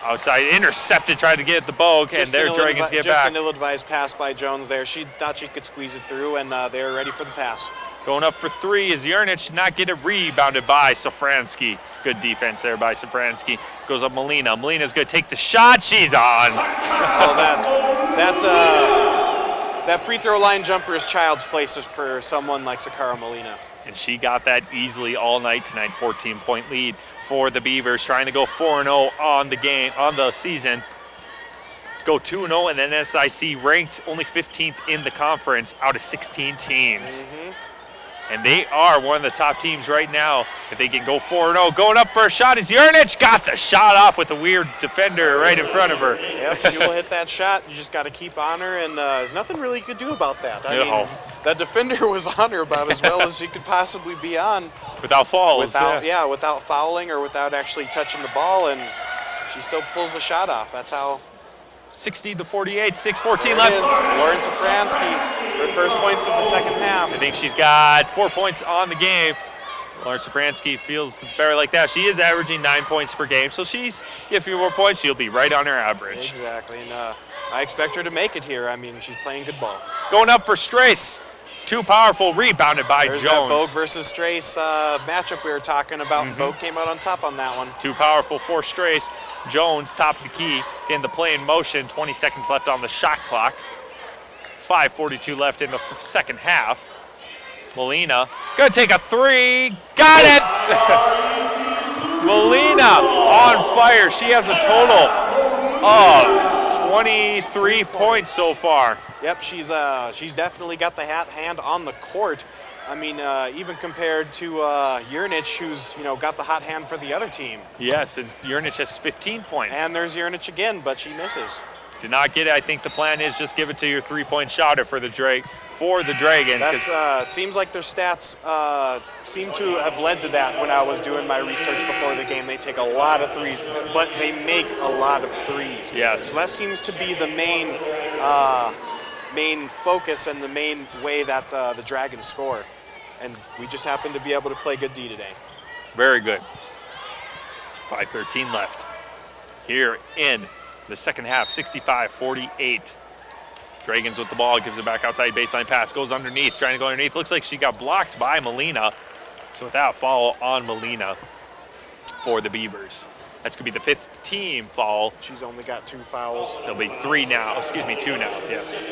S1: Outside, intercepted, tried to get it to Bogue, and their Dragons get back.
S2: Just an ill-advised pass by Jones there. She thought she could squeeze it through, and they were ready for the pass.
S1: Going up for 3 is Yernich, not get it rebounded by Safransky. Good defense there by Safransky. Goes up Molina. Molina's going to take the shot. She's on.
S2: That free throw line jumper is child's play for someone like Sakara Molina.
S1: And she got that easily all night tonight. 14-point lead for the Beavers, trying to go 4-0 on the season. Go 2-0, and then NSIC ranked only 15th in the conference out of 16 teams. And they are one of the top teams right now. If they can go 4-0, going up for a shot is Yernich. Got the shot off with a weird defender right in front of her.
S2: Yep, she will hit that shot. You just got to keep on her, and there's nothing really you could do about that. I mean, that defender was on her about as well as she could possibly be on.
S1: Without fouls.
S2: Without fouling or without actually touching the ball, and she still pulls the shot off. That's how.
S1: 60-48, 6:14 left.
S2: Lauren Safransky, her first points of the second half.
S1: I think she's got 4 points on the game. Lauren Safransky feels better like that. She is averaging 9 points per game, so she's get a few more points, she'll be right on her average.
S2: Exactly, and I expect her to make it here. I mean, she's playing good ball.
S1: Going up for Strace. Too powerful, rebounded by
S2: There's
S1: Jones.
S2: That Bogue versus Strace matchup we were talking about. Bogue came out on top on that one.
S1: Too powerful for Strace. Jones, top of the key, getting the play in motion. 20 seconds left on the shot clock. 5:42 left in the second half. Molina, gonna take a 3. Got it! Molina on fire. She has a total of 23 points so far.
S2: Yep, she's definitely got the hand on the court. I mean, even compared to Yernich, who's got the hot hand for the other team.
S1: Yes, and Yernich has 15 points.
S2: And there's Yernich again, but she misses.
S1: Did not get it. I think the plan is just give it to your 3-point shotter for the Dragons.
S2: That seems like their stats seem to have led to that when I was doing my research before the game. They take a lot of threes, but they make a lot of threes.
S1: Yes.
S2: So that seems to be the main focus and the main way that the Dragons score. And we just happen to be able to play good D today.
S1: Very good. 5:13 left here in the second half, 65-48. Dragons with the ball, gives it back outside, baseline pass, goes underneath, trying to go underneath. Looks like she got blocked by Molina. So without foul on Molina for the Beavers. That's going to be the 5th team foul.
S2: She's only got 2 fouls.
S1: It'll be 2 now, yes.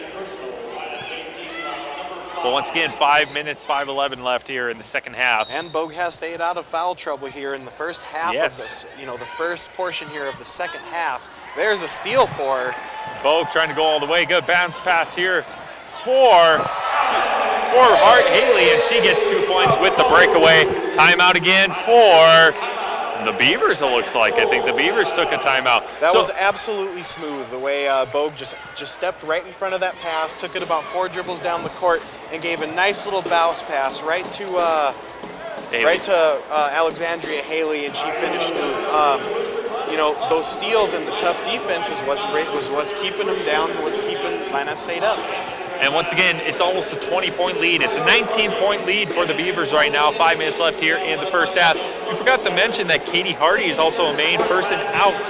S1: But once again, 5 minutes, 5:11 left here in the second half.
S2: And Bogue has stayed out of foul trouble here in the first half
S1: Yes.
S2: of this, the first portion here of the second half. There's a steal for her.
S1: Bogue trying to go all the way. Good bounce pass here for Hart Haley, and she gets 2 points with the breakaway. Timeout again for The Beavers, it looks like. I think the Beavers took a timeout.
S2: That was absolutely smooth, the way Bogue just stepped right in front of that pass, took it about 4 dribbles down the court, and gave a nice little bounce pass right to Alexandria Haley, and she finished through. You know, those steals and the tough defense is what's keeping them down, what's keeping Minot State up.
S1: And once again, it's almost a 20-point lead. It's a 19-point lead for the Beavers right now. 5 minutes left here in the first half. We forgot to mention that Katie Hardy is also a main person out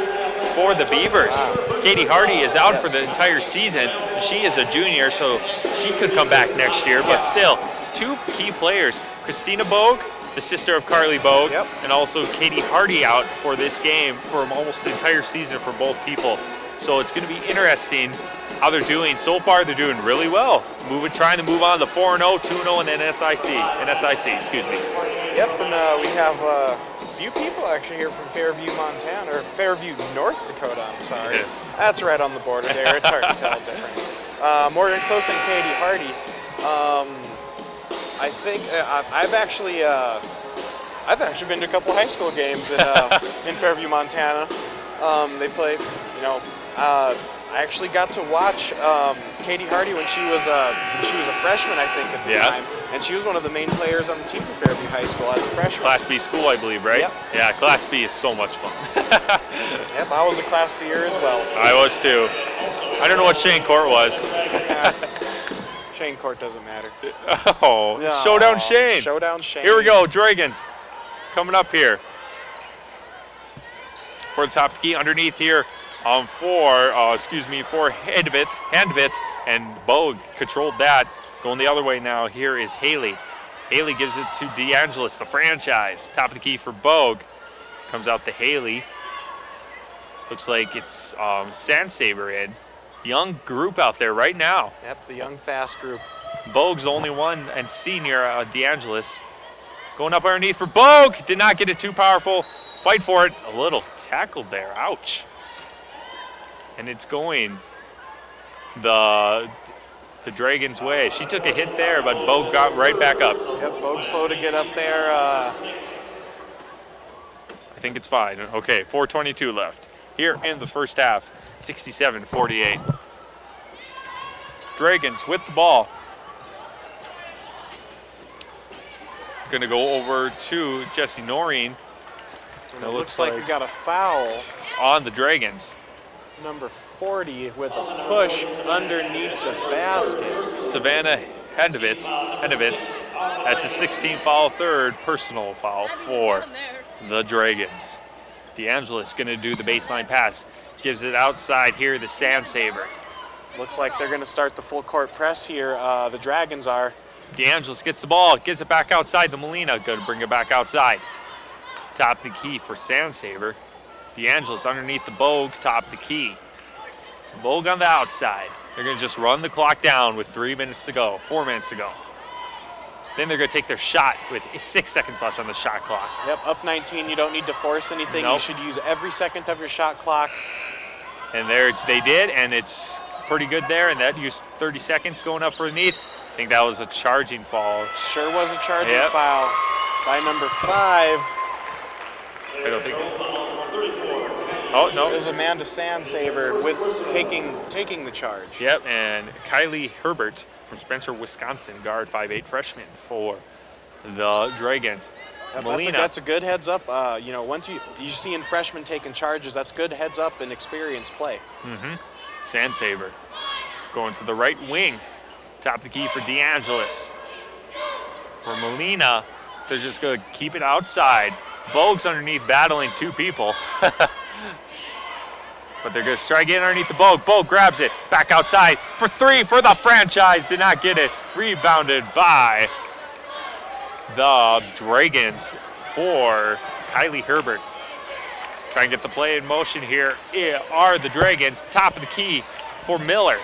S1: for the Beavers. Katie Hardy is out for the entire season. She is a junior, so she could come back next year. But still, 2 key players, Christina Bogue, the sister of Carly Bogue, and also Katie Hardy out for this game for almost the entire season for both people. So it's going to be interesting how they're doing. So far, they're doing really well. Trying to move on to 4-0, 2-0 in NSIC, excuse me.
S2: Yep, and we have a few people actually here from Fairview, Montana, or Fairview, North Dakota, I'm sorry. That's right on the border there. It's hard to tell the difference. Morgan Close and Katie Hardy. I think I've actually been to a couple high school games in Fairview, Montana. They play, you know, I actually got to watch Katie Hardy when she was a freshman, I think, at the time, and she was one of the main players on the team for Fairview High School as a freshman.
S1: Class B school, I believe, right?
S2: Yep.
S1: Yeah, Class B is so much fun.
S2: Yep, I was a Class B'er as well.
S1: I was too. I don't know what Shane Court was.
S2: Shane Court doesn't matter.
S1: Oh, no. Showdown Shane.
S2: Showdown Shane.
S1: Here we go, Dragons coming up here. For the top of the key, underneath here for Handvit, and Bogue controlled that. Going the other way now, here is Haley. Haley gives it to DeAngelis, the franchise. Top of the key for Bogue. Comes out to Haley. Looks like it's Sandsaber in. Young group out there right now.
S2: Yep, the young fast group.
S1: Bogue's the only one, and senior DeAngelis. Going up underneath for Bogue. Did not get it too powerful. Fight for it. A little tackled there. Ouch. And it's going the Dragons' way. She took a hit there, but Bogue got right back up.
S2: Yep, Bogue slow to get up there.
S1: I think it's fine. Okay, 4:22 left. Here in the first half, 67-48. Dragons with the ball. Gonna go over to Jesse Noreen.
S2: It looks like we got a foul
S1: on the Dragons.
S2: Number 40 with a push underneath the basket.
S1: Savannah Hendovit. That's a 16 foul, third personal foul for the Dragons. DeAngelis gonna do the baseline pass. Gives it outside here, the Sandsaber.
S2: Looks like they're gonna start the full court press here. The Dragons are.
S1: DeAngelis gets the ball, gives it back outside to Molina. Gonna bring it back outside. Top of the key for Sandsaber. DeAngelis underneath the Bogue, top of the key. Bogue on the outside. They're going to just run the clock down with 4 minutes to go. Then they're going to take their shot with 6 seconds left on the shot clock.
S2: Yep, up 19. You don't need to force anything.
S1: Nope.
S2: You should use every second of your shot clock.
S1: And there they did, and it's pretty good there. And that used 30 seconds going up underneath. I think that was a charging fall.
S2: Sure was a charging foul by number 5.
S1: I don't think. Oh, no.
S2: It was Amanda Sandsaber with taking the charge.
S1: Yep, and Kylie Herbert from Spencer, Wisconsin, guard 5'8" freshman for the Dragons.
S2: Yep, that's a good heads up. You know, once you see in freshmen taking charges, that's good heads up and experience play.
S1: Sandsaber going to the right wing. Top of the key for DeAngelis. For Molina, they're just going to keep it outside. Bogue's underneath battling 2 people. But they're going to try getting underneath the Bogue. Bogue grabs it. Back outside for 3 for the franchise. Did not get it. Rebounded by the Dragons for Kylie Herbert. Try and get the play in motion here are the Dragons. Top of the key for Miller.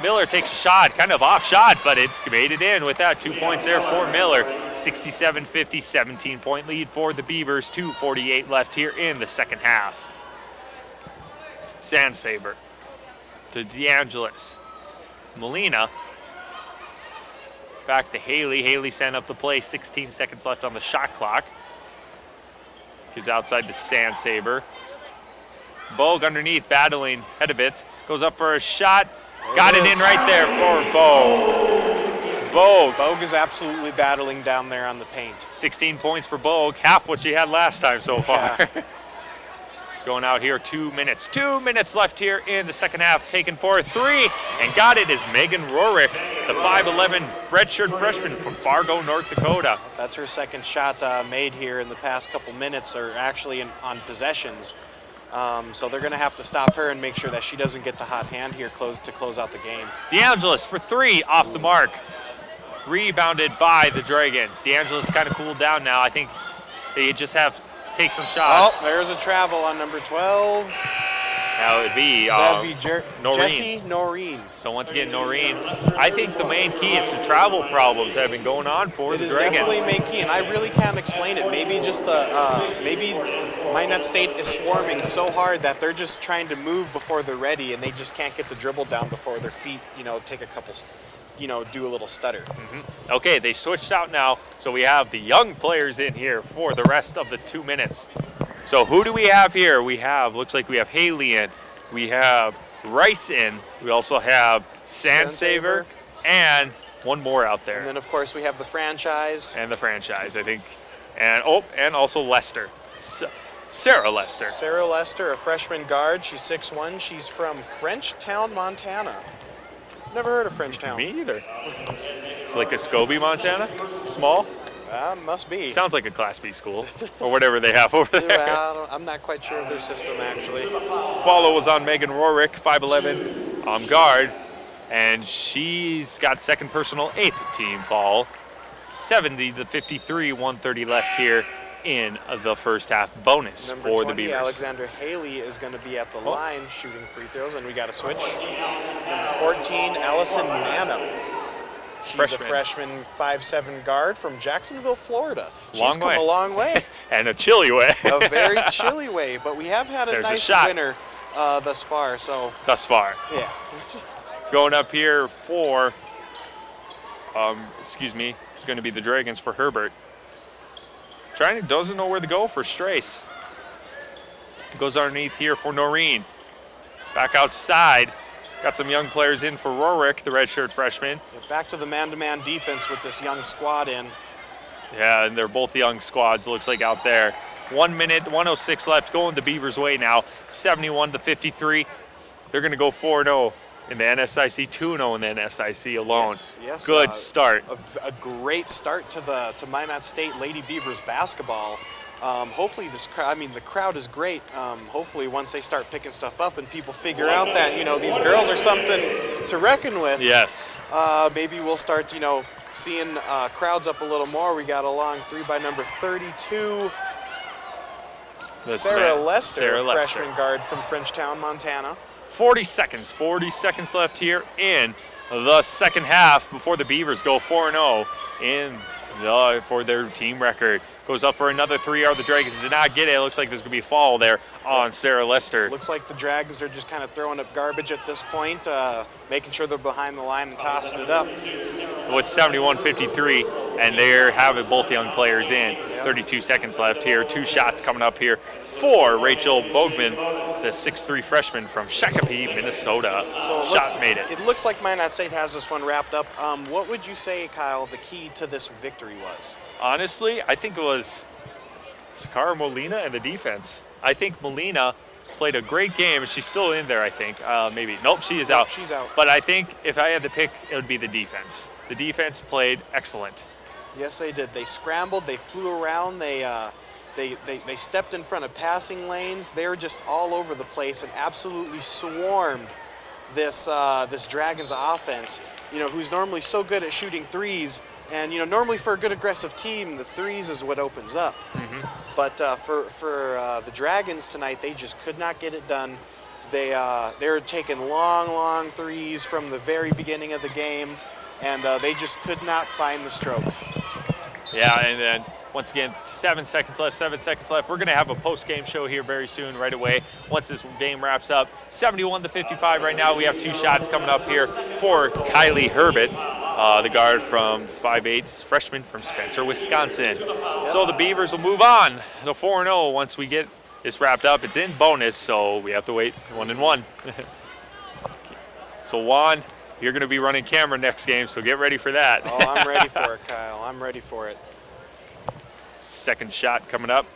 S1: Miller takes a shot, kind of off shot, but it made it in with that. 2 points there for Miller. 67-50, 17-point lead for the Beavers. 2:48 left here in the second half. Sandsaber to DeAngelis. Molina back to Haley. Haley sent up the play. 16 seconds left on the shot clock. He's outside the Sand Saber. Bogue underneath, battling, head of it. Goes up for a shot. Got it in right there for Bogue.
S2: Bogue is absolutely battling down there on the paint.
S1: 16 points for Bogue, half what she had last time so far. Yeah. Going out here, 2 minutes. 2 minutes left here in the second half. Taken for a three, and got it is Megan Rorick, the 5'11" redshirt freshman from Fargo, North Dakota.
S2: That's her second shot made here in the past couple minutes, or actually on possessions. So they're going to have to stop her and make sure that she doesn't get the hot hand here to close out the game.
S1: DeAngelis for three, off the mark. Rebounded by the Dragons. DeAngelis kind of cooled down now. I think they just have to take some shots.
S2: Oh, there's a travel on number 12.
S1: That would be Noreen.
S2: Jessie Noreen.
S1: So once again, Noreen. I think the main key is the travel problems that have been going on for the Dragons.
S2: It is definitely main key, and I really can't explain it. Maybe just maybe Minot State is swarming so hard that they're just trying to move before they're ready, and they just can't get the dribble down before their feet, take a couple, do a little stutter.
S1: Mm-hmm. Okay, they switched out now, so we have the young players in here for the rest of the 2 minutes. So who do we have here? Looks like we have Haley in, we have Rice in, we also have Sandsaver, and one more out there.
S2: And then of course we have the franchise.
S1: And the franchise, I think. And also Lester. Sarah Lester.
S2: Sarah Lester, a freshman guard. She's 6'1". She's from Frenchtown, Montana. Never heard of Frenchtown.
S1: Me either. It's like Escobie, Montana? Small?
S2: Must be.
S1: Sounds like a Class B school, or whatever they have over there.
S2: I'm not quite sure of their system, actually.
S1: Follow was on Megan Rorick, 5'11", guard, and she's got second personal, 8th team foul. 70-53, 130 left here in the first half. Bonus
S2: Number
S1: for
S2: 20,
S1: the Beavers.
S2: Alexander Haley is going to be at the line shooting free throws, and we got a switch. Number 14, Allison Nano. She's a freshman 5'7" guard from Jacksonville, Florida. She's come a long way.
S1: And a chilly way.
S2: A very chilly way, but we have had a nice winter thus far.
S1: Thus far.
S2: Yeah.
S1: Going up here for, it's going to be the Dragons for Herbert. Doesn't know where to go for Strace. Goes underneath here for Noreen. Back outside. Got some young players in for Rorick, the redshirt freshman.
S2: Back to the man-to-man defense with this young squad in.
S1: Yeah, and they're both young squads, looks like, out there. 1 minute, 1:06 left, going the Beavers' way now. 71-53. They're going to go 4-0 in the NSIC, 2-0 in the NSIC alone.
S2: Yes.
S1: Good start.
S2: A great start to Minot State Lady Beavers basketball. Hopefully the crowd is great. Hopefully once they start picking stuff up and people figure out that, these girls are something to reckon with.
S1: Yes.
S2: Maybe we'll start, seeing crowds up a little more. We got a long three by number 32. Sarah Lester, freshman guard from Frenchtown, Montana.
S1: 40 seconds left here in the second half before the Beavers go 4-0 for their team record. Goes up for another three. The Dragons did not get it. It looks like there's going to be a foul there on Sarah Lester.
S2: Looks like the Dragons are just kind of throwing up garbage at this point, making sure they're behind the line and tossing it up.
S1: With 71-53, and they're having both young players in. 32 seconds left here. 2 shots coming up here for Rachel Bogman, the 6'3" freshman from Shakopee, Minnesota. Shot made it.
S2: It looks like Minot State has this one wrapped up. What would you say, Kyle, the key to this victory was?
S1: Honestly, I think it was Sakara Molina and the defense. I think Molina played a great game. She's still in there, I think. Maybe. Nope, she is out.
S2: She's out.
S1: But I think if I had to pick, it would be the defense. The defense played excellent.
S2: Yes, they did. They scrambled. They flew around. They stepped in front of passing lanes. They were just all over the place and absolutely swarmed this Dragons offense, who's normally so good at shooting threes. And, normally for a good aggressive team, the threes is what opens up. Mm-hmm. But for the Dragons tonight, they just could not get it done. They were taking long threes from the very beginning of the game, and they just could not find the stroke.
S1: Yeah, and then once again, 7 seconds left. We're going to have a post-game show here very soon, right away, once this game wraps up. 71-55 right now. We have 2 shots coming up here for Kylie Herbert. the guard from 5'8", freshman from Spencer, Wisconsin. So the Beavers will move on to 4-0 once we get this wrapped up. It's in bonus, so we have to wait 1-1. So Juan, you're going to be running camera next game, so get ready for that.
S2: Oh, I'm ready for it, Kyle. I'm ready for it.
S1: Second shot coming up.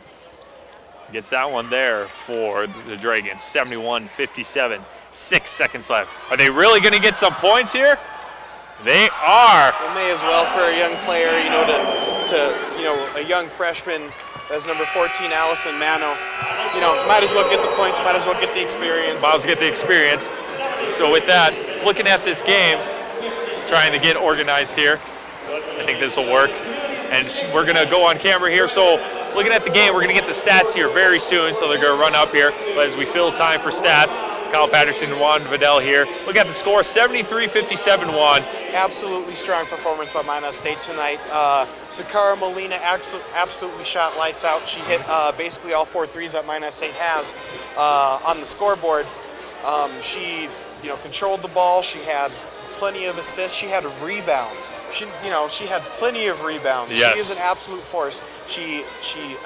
S1: Gets that one there for the Dragons. 71-57. 6 seconds left. Are they really going to get some points here? They are.
S2: It may as well for a young player, a young freshman as number 14, Allison Mano. Might as well get the points. Might as well get the experience.
S1: Might as well get the experience. So with that, looking at this game, trying to get organized here. I think this will work. And we're going to go on camera here. So looking at the game, we're going to get the stats here very soon. So they're going to run up here. But as we fill time for stats, Kyle Patterson and Juan Vadell here. Look at the score, 73-57 Juan.
S2: Absolutely strong performance by Minot State tonight. Sakara Molina absolutely shot lights out. She hit basically all 4 threes that Minot State has on the scoreboard. She controlled the ball. She had plenty of assists. She had rebounds. She had plenty of rebounds.
S1: Yes.
S2: She is an absolute force. She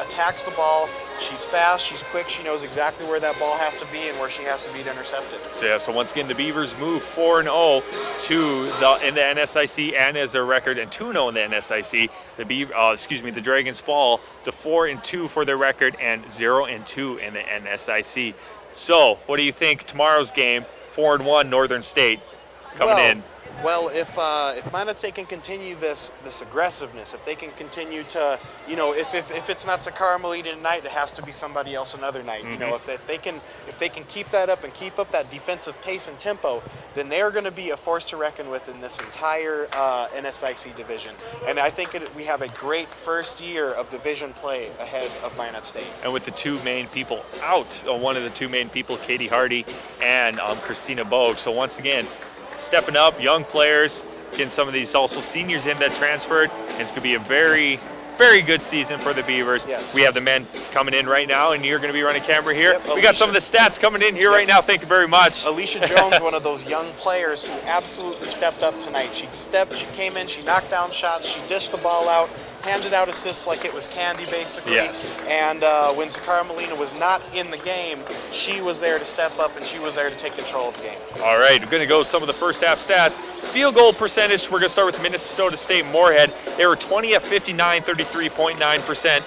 S2: attacks the ball. She's fast. She's quick. She knows exactly where that ball has to be and where she has to be to intercept it.
S1: So once again, the Beavers move 4-0 in the NSIC and as their record, and 2-0 in the NSIC. The Dragons fall to 4-2 for their record and 0-2 in the NSIC. So, what do you think tomorrow's game? 4-1 Northern State coming in.
S2: Well, if Minot State can continue this aggressiveness, if they can continue to, if it's not Sakara Molina tonight, it has to be somebody else another night.
S1: Mm-hmm.
S2: If they can keep that up and keep up that defensive pace and tempo, then they're going to be a force to reckon with in this entire NSIC division. And I think we have a great first year of division play ahead of Minot State.
S1: And with the two main people out, one of the two main people, Katie Hardy and Christina Bogue. So once again, stepping up, young players, getting some of these also seniors in that transferred. It's going to be a very, very good season for the Beavers.
S2: Yes.
S1: We have the men coming in right now, and you're going to be running camera here.
S2: Yep,
S1: we got some of the stats coming in here right now. Thank you very much.
S2: Alicia Jones, one of those young players who absolutely stepped up tonight. She came in, she knocked down shots, she dished the ball out, handed out assists like it was candy, basically.
S1: Yes.
S2: And when Sakara Molina was not in the game, she was there to step up and she was there to take control of the game.
S1: All right, we're going to go some of the first half stats. Field goal percentage, we're going to start with Minnesota-State-Moorhead. They were 20 of 59, 33.9%.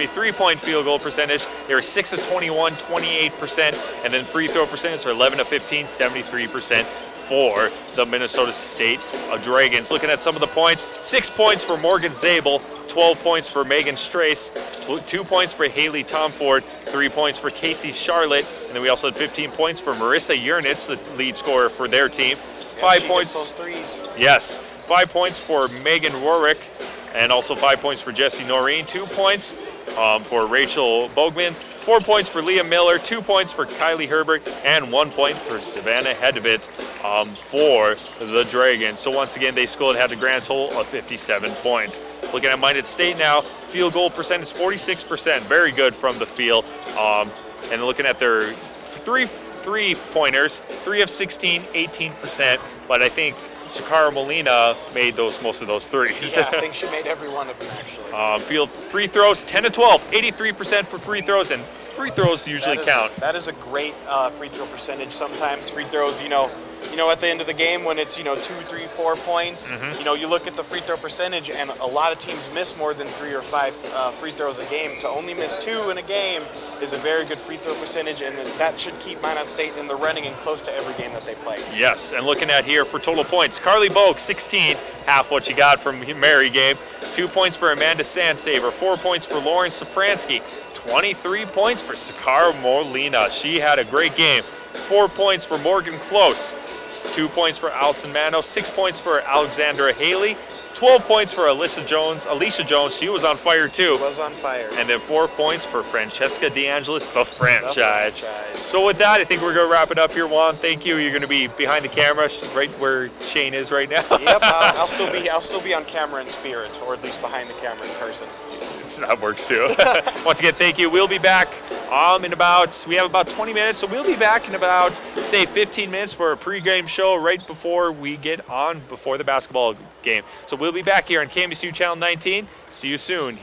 S1: 3-point field goal percentage. They were 6 of 21, 28%. And then free throw percentage are 11 of 15, 73%. For the Minnesota State Dragons. Looking at some of the points, 6 points for Morgan Zabel, 12 points for Megan Strace, 2 points for Haley Tomford, 3 points for Casey Charlotte, and then we also had 15 points for Marissa Urnitz, the lead scorer for their team. 5 points.
S2: Those threes.
S1: Yes, 5 points for Megan Warwick, and also 5 points for Jessie Noreen, 2 points for Rachel Bogman, 4 points for Leah Miller, 2 points for Kylie Herbert, and 1 point for Savannah Hedevit for the Dragons. So once again, they scored, had a grand total of 57 points. Looking at Minot State now, field goal percentage 46%, very good from the field. And looking at their three-pointers, 3 of 16, 18%. But I think Sakara Molina made most of those threes.
S2: Yeah, I think she made every one of them, actually.
S1: Field free throws, 10 of 12, 83% for free throws, and free throws usually count.
S2: That is a great free throw percentage. Sometimes free throws, at the end of the game when it's 2, 3, 4 points, you look at the free throw percentage, and a lot of teams miss more than 3 or 5 free throws a game. To only miss 2 in a game is a very good free throw percentage, and that should keep Minot State in the running and close to every game that they play.
S1: Yes, and looking at here for total points, Carly Bogue, 16, half what you got from Mary game. 2 points for Amanda Sandsaver, 4 points for Lauren Safransky, 23 points for Sakara Molina. She had a great game. 4 points for Morgan Close, 2 points for Allison Mano, 6 points for Alexandra Haley, 12 points for Alicia Jones. She was on fire too.
S2: Was on fire.
S1: And then 4 points for Francesca DeAngelis, the franchise. So with that, I think we're going to wrap it up here, Juan. Thank you. You're going to be behind the camera, right where Shane is right now.
S2: Yep, I'll still be on camera in spirit, or at least behind the camera in person.
S1: So that works too. Once again, thank you. We'll be back we have about 20 minutes, so we'll be back in about, say, 15 minutes for a pregame show right before we get on before the basketball game. So we'll be back here on KMSU Channel 19. See you soon.